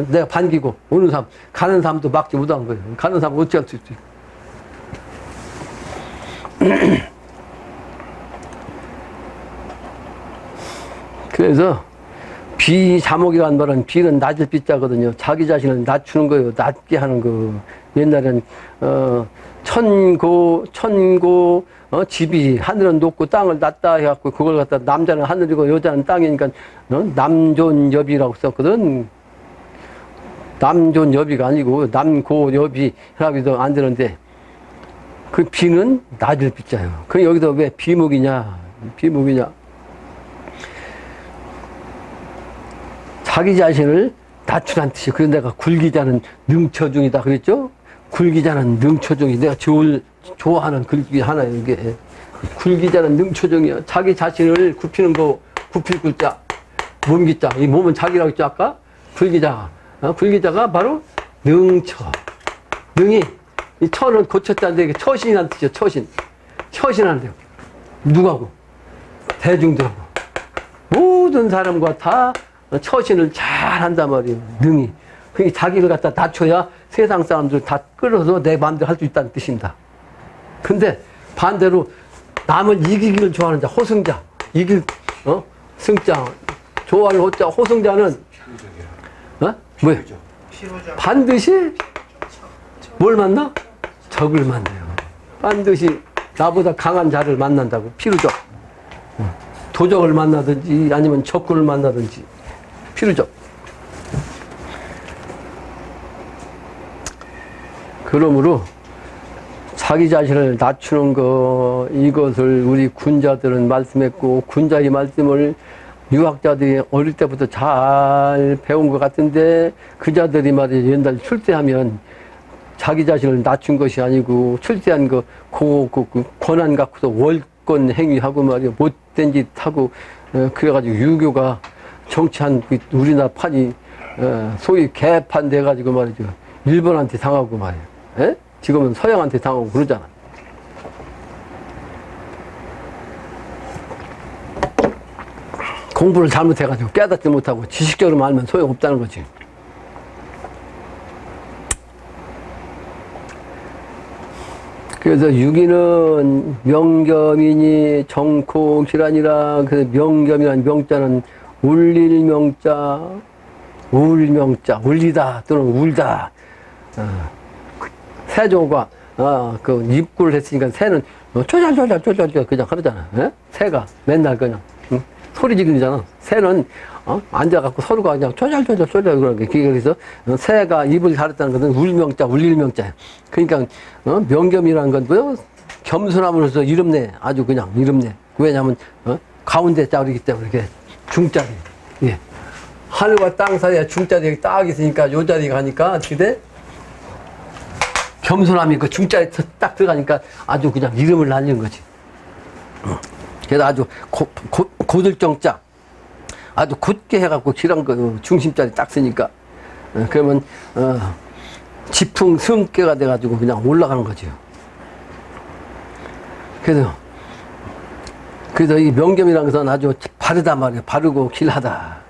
내가 반기고, 오는 사람, 가는 사람도 막지 못한 거예요. 가는 사람 어찌 할 수 있지? 그래서, 비자목이라는 말은 비는 낮을 비자거든요. 자기 자신을 낮추는 거예요. 낮게 하는 거. 옛날엔, 집이 하늘은 높고 땅을 낮다 해갖고 그걸 갖다 남자는 하늘이고 여자는 땅이니까 남존여비라고 썼거든. 남존여비가 아니고 남고여비라고 해도 안 되는데 그 비는 낮을 비자예요. 그 여기서 왜 비목이냐? 자기 자신을 낮추란 뜻이에요. 그래서 내가 굴기자는 능처중이다 그랬죠? 굴기자는 능처중이 내가 좋아하는 글귀 하나예요. 이게 굴기자는 능처중이야. 자기 자신을 굽히는 거 굽힐 글자 몸기자. 이 몸은 자기라고 했죠 아까? 굴기자. 굴기자가 바로 능처. 능이 이 처는 고쳤다는데 이게 처신이라는 뜻이죠. 처신하는데요. 누구하고? 대중들하고. 모든 사람과 다 처신을 잘 한단 말이에요. 능이. 그러니까 자기를 갖다 낮춰야 세상 사람들 다 끌어서 내 마음대로 할 수 있다는 뜻입니다. 근데 반대로 남을 이기기를 좋아하는 자, 호승자. 승자. 좋아하는 호자, 호승자는 뭐야? 반드시 뭘 만나? 적을 만나요. 반드시 나보다 강한 자를 만난다고. 필요적. 도적을 만나든지 아니면 적군을 만나든지. 필요적. 그러므로 자기 자신을 낮추는 거 이것을 우리 군자들은 말씀했고 군자의 말씀을 유학자들이 어릴 때부터 잘 배운 것 같은데 그 자들이 말이야 옛날 출세하면 자기 자신을 낮춘 것이 아니고 출세한 그 권한 갖고서 월권 행위하고 말이야 못된 짓 하고 그래가지고 유교가 정치한 우리나라 판이 소위 개판 돼가지고 말이죠 일본한테 당하고 말이야. 에? 지금은 서양한테 당하고 그러잖아. 공부를 잘못해가지고 깨닫지 못하고 지식적으로 알면 소용없다는 거지. 그래서 유기는 명겸이니 정콕이라니라. 그 명겸이라는 명자는 울릴 명자, 울명자, 울리다 또는 울다. 새조가 그 입구를 했으니까 새는 쪼잘쪼잘 그냥 하잖아. 에? 새가 맨날 그냥 소리 지르잖아. 새는 앉아갖고 서로가 그냥 쪼잘쪼잘 그러는 게 그래서 새가 입을 가렸다는 것은 울명자, 울릴명자야. 그러니까 명겸이라는 건 뭐요? 겸손함으로써 이름내 아주 그냥 이름내. 왜냐하면 가운데 자리이기 때문에 이렇게 중자리. 예. 하늘과 땅 사이에 중자리가 딱 있으니까 요 자리가 가니까 어떻게 돼? 겸손함이 그 중자리에 딱 들어가니까 아주 그냥 이름을 날린 거지. 그래서 아주 고들정자. 아주 곧게 해갖고 길한 거 중심자리 딱 쓰니까. 그러면, 지풍승계가 돼가지고 그냥 올라가는 거죠. 그래서 이 명겸이라는 것은 아주 바르단 말이에요. 바르고 길하다.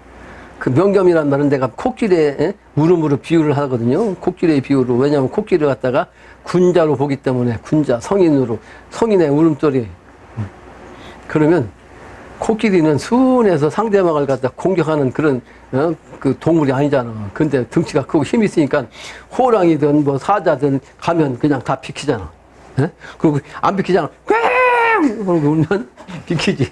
그 명겸이라는 말은 내가 코끼리의 울음으로 비유를 하거든요. 코끼리의 비유로. 왜냐하면 코끼리를 갖다가 군자로 보기 때문에 군자, 성인의 울음소리. 그러면 코끼리는 순해서 상대방을 갖다 공격하는 그런 그 동물이 아니잖아. 근데 덩치가 크고 힘이 있으니까 호랑이든 뭐 사자든 가면 그냥 다 비키잖아. 에? 그리고 안 비키잖아. 꽝! 그러고 울면 비키지.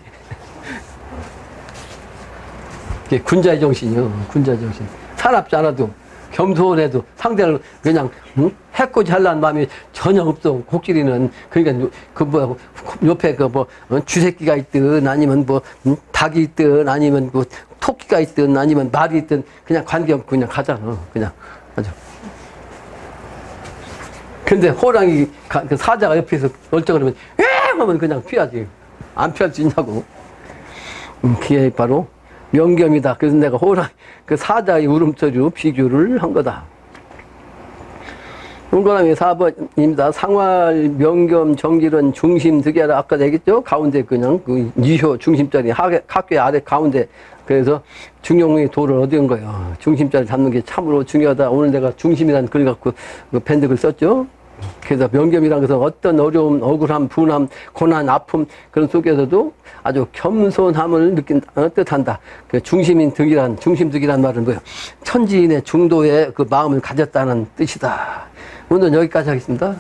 군자의 정신이요. 군자의 정신. 사납지 않아도 겸손해도 상대를 그냥 해코지 하려는 마음이 전혀 없어. 코끼리는 그러니까 그 뭐 옆에 그 뭐 쥐새끼가 있든 아니면 뭐 닭이 있든 아니면 뭐 토끼가 있든 아니면 말이 있든 그냥 관계없고 그냥 가잖아. 그냥 아주. 근데 호랑이 그 사자가 옆에서 얼쩡거리면 에 하면 그냥 피하지. 안 피할 수 있냐고. 그게 바로 명겸이다. 그래서 내가 호랑, 그 사자의 울음소리로 비교를 한 거다. 동그라미 4번입니다. 상활, 명겸, 정길은 중심 득이라 아까 얘기했죠? 가운데 그냥 그 니효 중심자리 학교 아래 가운데. 그래서 중용의 도를 얻은 거예요. 중심자리 잡는 게 참으로 중요하다. 오늘 내가 중심이라는 글 갖고 그 밴드글 썼죠? 그래서 명겸이라는 것은 어떤 어려움, 억울함, 분함, 고난, 아픔 그런 속에서도 아주 겸손함을 느낀다, 뜻한다. 그 중심득이란 말은 뭐예요? 천지인의 중도의 그 마음을 가졌다는 뜻이다. 오늘 여기까지 하겠습니다.